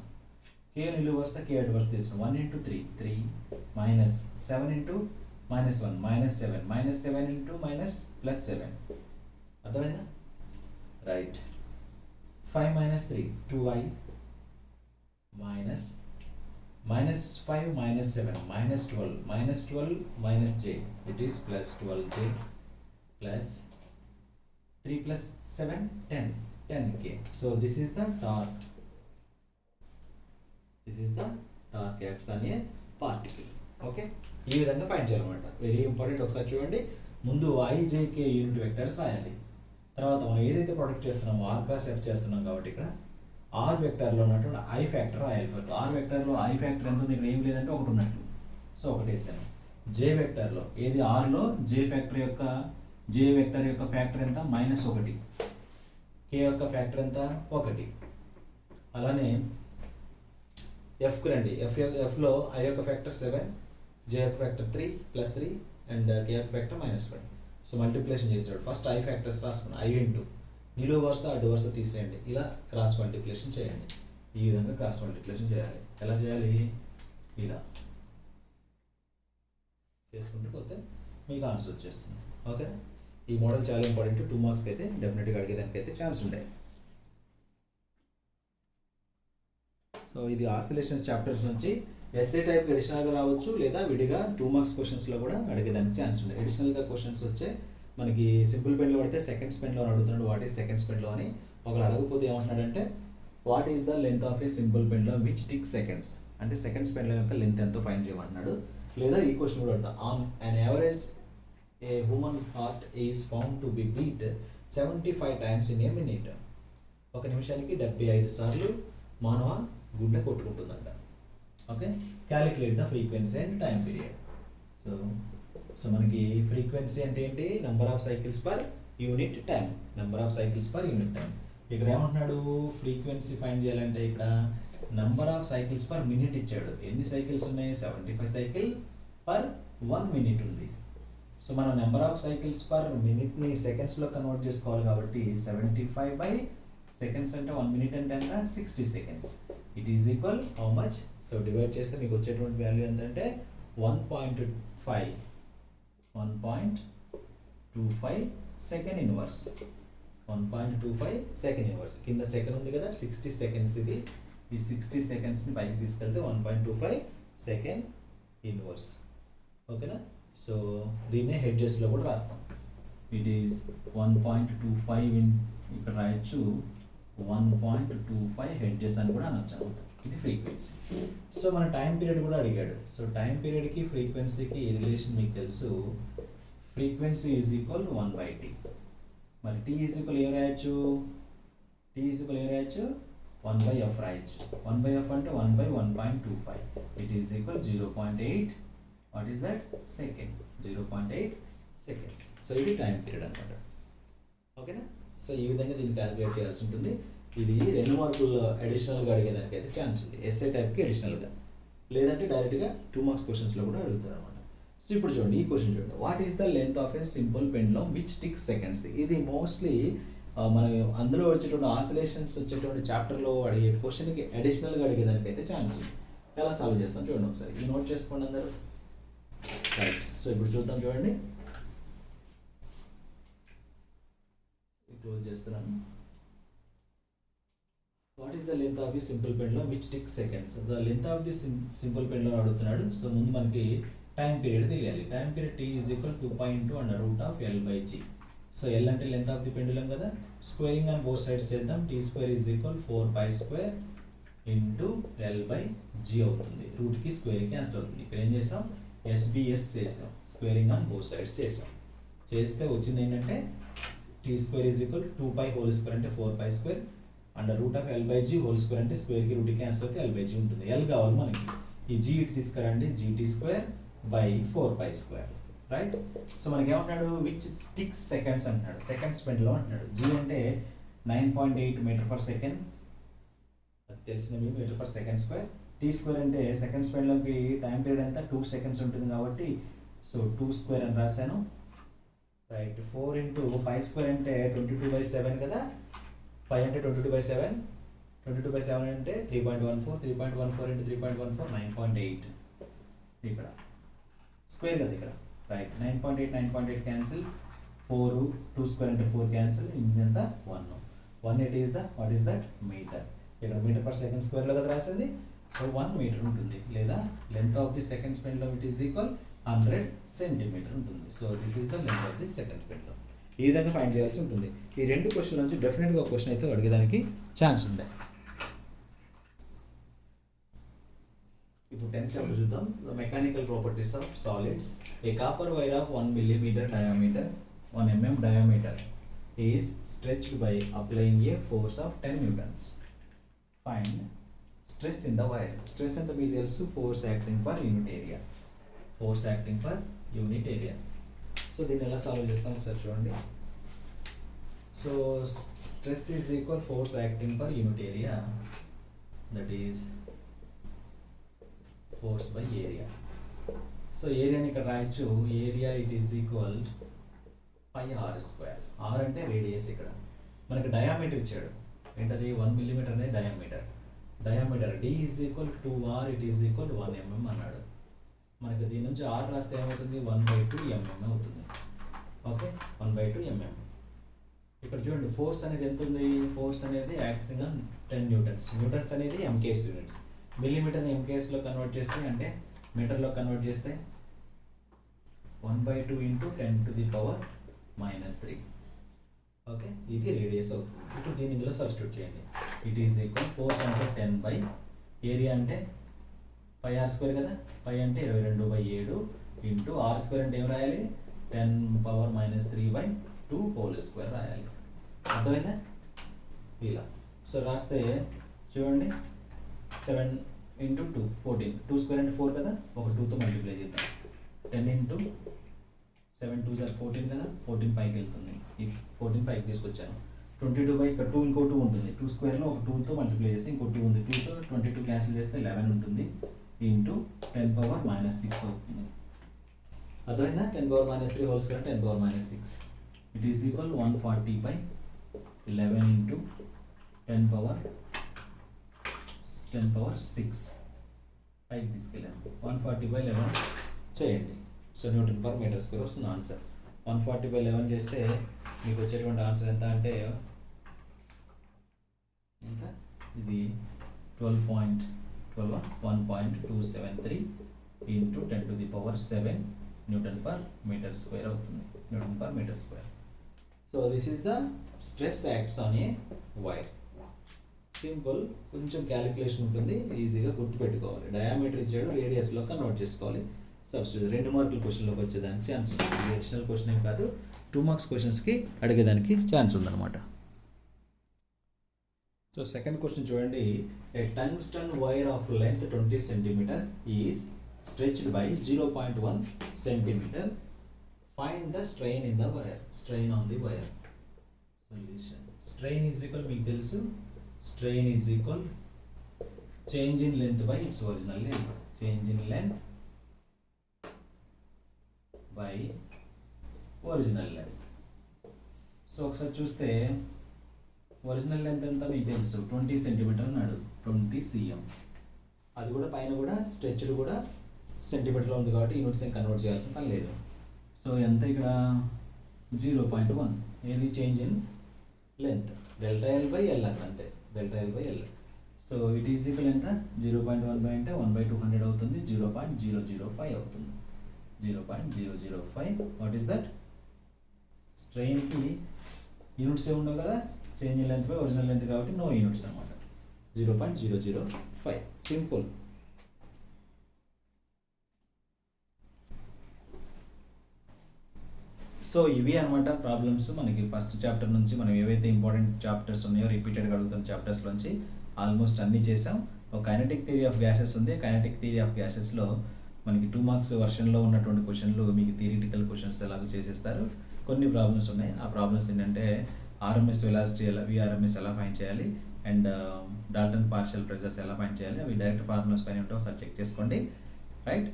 Speaker 1: కే నిలువు వరుస కే అడ్డు వరుస తీసుకున్నాం, 1 ఇంటూ 3 3 మైనస్ 7 ఇంటూ -1 -7 -7 ఇంటూ +7. అర్థమైందా? Right. 5 - 3 2i minus -5 -7 -12 -j, it is +12j plus 3 + 7 10k. So this is the torque. This is the torque acts on a particle. Okay, ఈ విధంగా ఫైండ్ చేయాలన్నమాట. Very important. ఒకసారి చూడండి, ముందు ఐజేకే యూనిట్ వెక్టర్స్ రాయాలి. తర్వాత మనం ఏదైతే ప్రొడక్ట్ చేస్తున్నామో ఆర్ క్రాస్ ఎఫ్ చేస్తున్నాం కాబట్టి ఇక్కడ ఆర్ వెక్టర్లో ఉన్నటువంటి ఐ ఫ్యాక్టర్ రాయాలి. ఫస్ట్ ఆర్ వెక్టర్లో ఐ ఫ్యాక్టర్ ఎంత ఉంది, ఇక్కడ ఏం లేదంటే 1 ఉన్నట్లు, సో 1 వేసాను. జే వెక్టర్లో ఏది ఆర్లో జే వెక్టర్ యొక్క ఫ్యాక్టర్ ఎంత, -1, కే యొక్క ఫ్యాక్టర్ ఎంత 1. అలానే ఎఫ్కి రండి. ఎఫ్లో ఐ యొక్క ఫ్యాక్టర్ 7, జే యొక్క ఫ్యాక్టర్ 3 +3 అండ్ కే యొక్క ఫ్యాక్టర్ -1. సో మల్టిప్లికేషన్ చేసాడు. ఫస్ట్ ఐ ఫ్యాక్టర్స్ రాసుకున్నాను. ఐ ఇంటూ నిలువు వరుస అడ్డు వరుస తీసేయండి, ఇలా క్రాస్ మల్టిప్లికేషన్ చేయండి. ఈ విధంగా క్రాస్ మల్టిప్లికేషన్ చేయాలి. ఎలా చేయాలి, ఇలా చేసుకుంటూ పోతే మీకు ఆన్సర్ వచ్చేస్తుంది. ఓకే, ఈ మోడల్ చాలా ఇంపార్టెంట్. 2 మార్క్స్కి అయితే డెఫినెట్గా అడిగేదానికైతే ఛాన్స్ ఉంటాయి. సో ఇది ఆసిలేషన్స్ చాప్టర్స్ నుంచి ఎస్ఏ టైప్ అడిషనల్గా రావచ్చు, లేదా విడిగా 2 మార్క్స్ క్వశ్చన్స్లో కూడా అడిగేదానికి ఛాన్స్ ఉంది. అడిషనల్గా క్వశ్చన్స్ వచ్చే మనకి సింపుల్ పెన్లో పడితే సెకండ్ స్పెన్లో అడుగుతున్నాడు, వాట్ ఈస్ సెకండ్ స్పెన్లో అని. ఒకళ్ళు అడగకపోతే ఏమంటున్నాడంటే what is the length of a simple పెన్లో విచ్ టిక్ సెకండ్స్, అంటే సెకండ్ స్పెన్లో యొక్క లెంత్ ఎంతో ఫైండ్ చేయమంటున్నాడు. లేదా ఈ క్వశ్చన్ కూడా అడుగుతా, on an average a human heart is found to be beat 75 times in a minute. ఒక నిమిషానికి 75 సార్లు మానవ గుండె కొట్టుకుంటుందంట. Okay, calculate the frequency and time period. So మనకి ఫ్రీక్వెన్సీ అంటే ఏంటి, number of cycles per unit time, ఇక్కడ ఏమంటున్నాడు, ఫ్రీక్వెన్సీ ఫైండ్ చేయాలంటే ఇక్కడ number of cycles per minute ఇచ్చాడు. ఎన్ని సైకిల్స్ ఉన్నాయి, 75 సైకిల్ పర్ 1 మినిట్ ఉంది. సో మనం నెంబర్ ఆఫ్ సైకిల్స్ పర్ మినిట్ని సెకండ్స్లో కన్వర్ట్ చేసుకోవాలి కాబట్టి 75 సెకండ్స్ అంటే 1 మినిట్ అంటే ఎంత, 60 seconds. It is equal how much, so divide చేస్తే మీకు వచ్చేటువంటి వాల్యూ ఎంతంటే 1.25 సెకండ్ ఇన్వర్స్. 1.25 second inverse. కింద సెకండ్ ఉంది కదా, 60 సెకండ్స్. ఇది ఈ 60 సెకండ్స్ని పైకి తీసుకెళ్తే 1.25 సెకండ్ ఇన్వర్స్. ఓకేనా, సో దీన్నే హెడ్జెస్లో కూడా రాస్తాం. ఇట్ ఈస్ 1.25 ఇన్ ఇక్కడ రాయొచ్చు 1.25 హెడ్జెస్ అని కూడా అనొచ్చు అనమాట. ఇది ఫ్రీక్వెన్సీ. సో మన టైం పీరియడ్ కూడా అడిగాడు. సో టైం పీరియడ్కి ఫ్రీక్వెన్సీకి రిలేషన్ మీకు తెలుసు, ఫ్రీక్వెన్సీ ఈజ్ ఈక్వల్ 1/t. మరి t ఈజ్ ఈక్వల్ ఏం రాయొచ్చు, t ఈజ్ ఈక్వల్ ఏం రాయొచ్చు 1/f రాయొచ్చు. 1/f అంటే 1/1.25. It is equal 0.8 what is that second, 0.8 seconds. So ఇది టైం పీరియడ్ అనమాట. ఓకేనా. సో ఈ విధంగా దీన్ని క్యాలిక్యులేట్ చేయాల్సి ఉంటుంది. ఇది 2 మార్కులు అడిషనల్గా అడిగేదానికి అయితే ఛాన్స్ ఉంది, ఎస్ఏ టైప్కి అడిషనల్గా, లేదంటే డైరెక్ట్గా 2 మార్క్స్ క్వశ్చన్స్లో కూడా అడుగుతారు అనమాట. సో ఇప్పుడు చూడండి ఈ క్వశ్చన్ చూడండి, what is the length of a simple pendulum which ticks seconds. ఇది మోస్ట్లీ మనం అందులో వచ్చేటువంటి ఆసిలేషన్స్ వచ్చేటువంటి చాప్టర్లో అడిగే క్వశ్చన్కి అడిషనల్గా అడిగేదానికి అయితే ఛాన్స్ ఉంది. ఎలా సాల్వ్ చేస్తాం చూడండి ఒకసారి, ఇది నోట్ చేసుకోండి అందరూ. రైట్. సో ఇప్పుడు చూద్దాం చూడండి, క్లోజ్ చేస్తున్నాను. What is the length of the simple pendulum which ticks seconds. The length of the simple pendulum అడుగుతున్నాడు. సో ముందు మనకి టైం పీరియడ్ తెలియాలి. Time period t is equal 2.2 √L/g. So L అంటే లెంత్ ఆఫ్ ది పెండులం కదా, స్క్వేరింగ్ ఆన్ బోత్ సైడ్స్ చేద్దాం. t² is equal 4π² into L/g అవుతుంది. రూట్కి స్క్వేర్కి క్యాన్సిల్ అవుతుంది. ఇక్కడ ఏం చేసాం, SBS చేసాం, స్క్వేరింగ్ ఆన్ బోత్ సైడ్స్ చేసాం. చేస్తే వచ్చింది ఏంటంటే t² ఈజ్ ఈక్వల్ 2π² అంటే 4π² అండర్ రూట్ ఆఫ్ L/g హోల్² అంటే స్క్వేర్కి రూట్కి క్యాన్సిల్ అయితే L/g ఉంటుంది. L కావాలి మనకి, ఈ g ఇటు తీసుకురండి, gt²/4π². రైట్. సో మనకి ఏమన్నాడు, విచ్ టిక్స్ సెకండ్స్ అంటున్నాడు, సెకండ్స్ పెండ్లో అంటున్నాడు. g అంటే 9.8 మీటర్/సెకండ్, అది తెలిసిన మీటర్/సెకండ్². t² అంటే సెకండ్స్ పెండ్లోకి టైం పీరియడ్ ఎంత 2 సెకండ్స్ ఉంటుంది కాబట్టి సో 2² అని రాశాను. రైట్. 4 ఇంటూ π² అంటే 22/7 కదా, 5 అంటే 22/7, 22/7 అంటే 3.14, 3.14 ఇంటూ 3.14 9.8. ఇక్కడ స్క్వేర్ కదా ఇక్కడ. రైట్. 9.8 9.8 క్యాన్సిల్, 4 2² అంటే 4 క్యాన్సిల్, ఇంత 1 it is the what is that meter. ఇక్కడ మీటర్/సెకండ్² కదా రాసింది. సో 1 మీటర్ ఉంటుంది, లేదా length of the second pendulum it is equal 100 centimeter ఉంటుంది. So this is the length of the second pendulum. ఈ విధంగా ఫైండ్ చేయాల్సి ఉంటుంది. ఈ 2 క్వశ్చన్ల నుంచి డెఫినెట్గా ఒక క్వశ్చన్ అయితే అడిగేదానికి ఛాన్స్ ఉంది. ఇప్పుడు 10th చాప్టర్ చూద్దాం. The mechanical properties of solids. A copper wire of 1 millimeter diameter, 1 mm diameter is stretched by applying a force of 10 newtons. Find stress in the wire. Stress అంటే మీకు తెలుసు, force acting per unit area, force acting per unit area. So దీన్ని ఎలా సాల్వ్ చేస్తాం ఒకసారి చూడండి. So stress is equal force acting per unit area, that is force by area. So ఏరియాని ఇక్కడ రాయొచ్చు, area it is equal πr². r అంటే రేడియస్. ఇక్కడ మనకి డయామీటర్ ఇచ్చాడు, ఏంటది 1 millimeter అనేది diameter. Diameter d is equal 2r, it is equal 1 mm అన్నాడు. మనకి దీని నుంచి r రాస్తే ఏమవుతుంది 1/2 mm అవుతుంది. Okay, 1/2 mm. ఇక్కడ చూడండి ఫోర్స్ అనేది ఎంత ఉంది, ఫోర్స్ అనేది యాక్టింగ్ ఆన్ 10 newtons. న్యూటన్స్ అనేది MKS యూనిట్స్. మిల్లీమీటర్ని MKSలో కన్వర్ట్ చేస్తే అంటే మీటర్లో కన్వర్ట్ చేస్తే 1/2 ఇంటూ 10⁻³ ఓకే, ఇది రేడియస్ అవుతుంది. ఇప్పుడు దీని ఇందులో సబ్స్టిట్యూట్ చేయండి. ఇట్ ఈజ్ ఈక్వల్ ఫోర్స్ అంటే 10 ఏరియా అంటే πr² కదా, π అంటే 22/7 ఇంటూ r² అంటే ఏం రాయాలి 10⁻³ హోల్² రాయాలి. అర్థమైందా ఇలా. సో రాస్తే చూడండి 7 ఇంటూ 2 14, 2² అంటే 4 కదా, ఒక 2తో మల్టిప్లై చేద్దాం. 10 ఇంటూ 7 2 14 కదా, 14 పైకి వెళ్తుంది, ఈ 14 పైకి తీసుకొచ్చాను. 22 ఇక్కడ 2 ఇంకో 2 ఉంటుంది, 2² ఒక 2తో మల్టిప్లై చేస్తే ఇంకో 2 ఉంది, 2తో 22 క్యాన్సిల్ చేస్తే 11 ఉంటుంది ఇంటూ 10⁻⁻6 అవుతుంది. అర్థమైందా, 10⁻³ హోల్² 10⁻6. ఇట్ ఈజ్ ఈక్వల్ 140/11 ఇంటూ 10⁻6 పైకి తీసుకెళ్ళాను. 140/11 చేయండి. సో Nm/m² వస్తుంది ఆన్సర్. 140/11 చేస్తే మీకు వచ్చేటువంటి ఆన్సర్ ఎంత అంటే ఎంత, ఇది 12.12 1.273 ఇంటూ 10⁻7 Nm/m² అవుతుంది, Nm/m². So this is the stress acts on a wire. Simple, కొంచెం క్యాలిక్యులేషన్ ఉంటుంది, ఈజీగా గుర్తుపెట్టుకోవాలి. డయామీటర్ ఇచ్చాడు, రేడియస్లో కన్వర్ట్ చేసుకోవాలి. సబ్స్టిట్యూట్ 2 మార్కుల క్వశ్చన్లోకి వచ్చేదానికి ఛాన్స్ ఉంది. ఇది అడిషనల్ క్వశ్చన్ ఏం కాదు, 2 మార్క్స్ క్వశ్చన్స్కి అడిగేదానికి ఛాన్స్ ఉందన్నమాట. సో సెకండ్ క్వశ్చన్ చూడండి. A tungsten wire of length 20 cm is stretched by 0.1 cm. Find the strain in the wire. Strain on the wire. Solution. Strain is equal, మీకు తెలుసు, strain is equal change in length by its original length. Change in length by original length. So ఒకసారి చూస్తే ఒరిజినల్ లెంత్ ఎంత మీకు తెలుసు, 20 cm అన్నాడు, 20 cm. అది కూడా పైన కూడా స్ట్రెచ్డ్ కూడా సెంటీమీటర్లో ఉంది కాబట్టి యూనిట్స్ ఏం కన్వర్ట్ చేయాల్సిన పని లేదు. సో ఎంత ఇక్కడ 0.1, ఏది change in length, delta L by L అక్కడ అంతే, delta L by L. So it is equal ఎంత, 0.1 బై అంటే 1/200 అవుతుంది, 0.005 అవుతుంది. 0.005. What is that? స్ట్రెయిన్కి యూనిట్స్ ఏ ఉండవు కదా, change in length by original length కాబట్టి నో యూనిట్స్ అనమాట. 0.005. సింపుల్. సో ఇవి అనమాట ప్రాబ్లమ్స్ మనకి ఫస్ట్ చాప్టర్ నుంచి. మనం ఏవైతే ఇంపార్టెంట్ చాప్టర్స్ ఉన్నాయో రిపీటెడ్గా అడుగుతున్న చాప్టర్స్ నుంచి ఆల్మోస్ట్ అన్నీ చేసాం. ఒక కైనెటిక్ థియరీ ఆఫ్ గ్యాసెస్ ఉంది. కైనెటిక్ థియరీ ఆఫ్ గ్యాసెస్లో మనకి 2 మార్క్స్ వర్షన్లో ఉన్నటువంటి క్వశ్చన్లు మీకు థియరిటికల్ క్వశ్చన్స్ ఎలాగో చేసేస్తారు. కొన్ని ప్రాబ్లమ్స్ ఉన్నాయి. ఆ ప్రాబ్లమ్స్ ఏంటంటే ఆర్ఎంఎస్ వెలాసిటీ ఎలా, విఆర్ఎంఎస్ ఎలా ఫైండ్ చేయాలి, అండ్ డాల్టన్ పార్షియల్ ప్రెజర్స్ ఎలా ఫైండ్ చేయాలి, అవి డైరెక్ట్ ఫార్ములాస్ పైన ఉంటే ఒకసారి చెక్ చేసుకోండి. రైట్.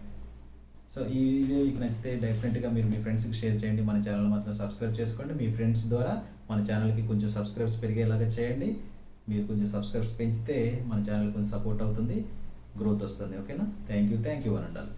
Speaker 1: సో ఈ వీడియో మీకు నచ్చితే డెఫినెట్గా మీరు మీ ఫ్రెండ్స్కి షేర్ చేయండి. మన ఛానల్ మాత్రం సబ్స్క్రైబ్ చేసుకోండి. మీ ఫ్రెండ్స్ ద్వారా మన ఛానల్కి కొంచెం సబ్స్క్రైబ్స్ పెరిగేలాగా చేయండి. మీరు కొంచెం సబ్స్క్రైబ్స్ పెంచితే మన ఛానల్ కొంచెం సపోర్ట్ అవుతుంది, గ్రోత్ వస్తుంది. ఓకేనా? థ్యాంక్ యూ అని ఉండాలి.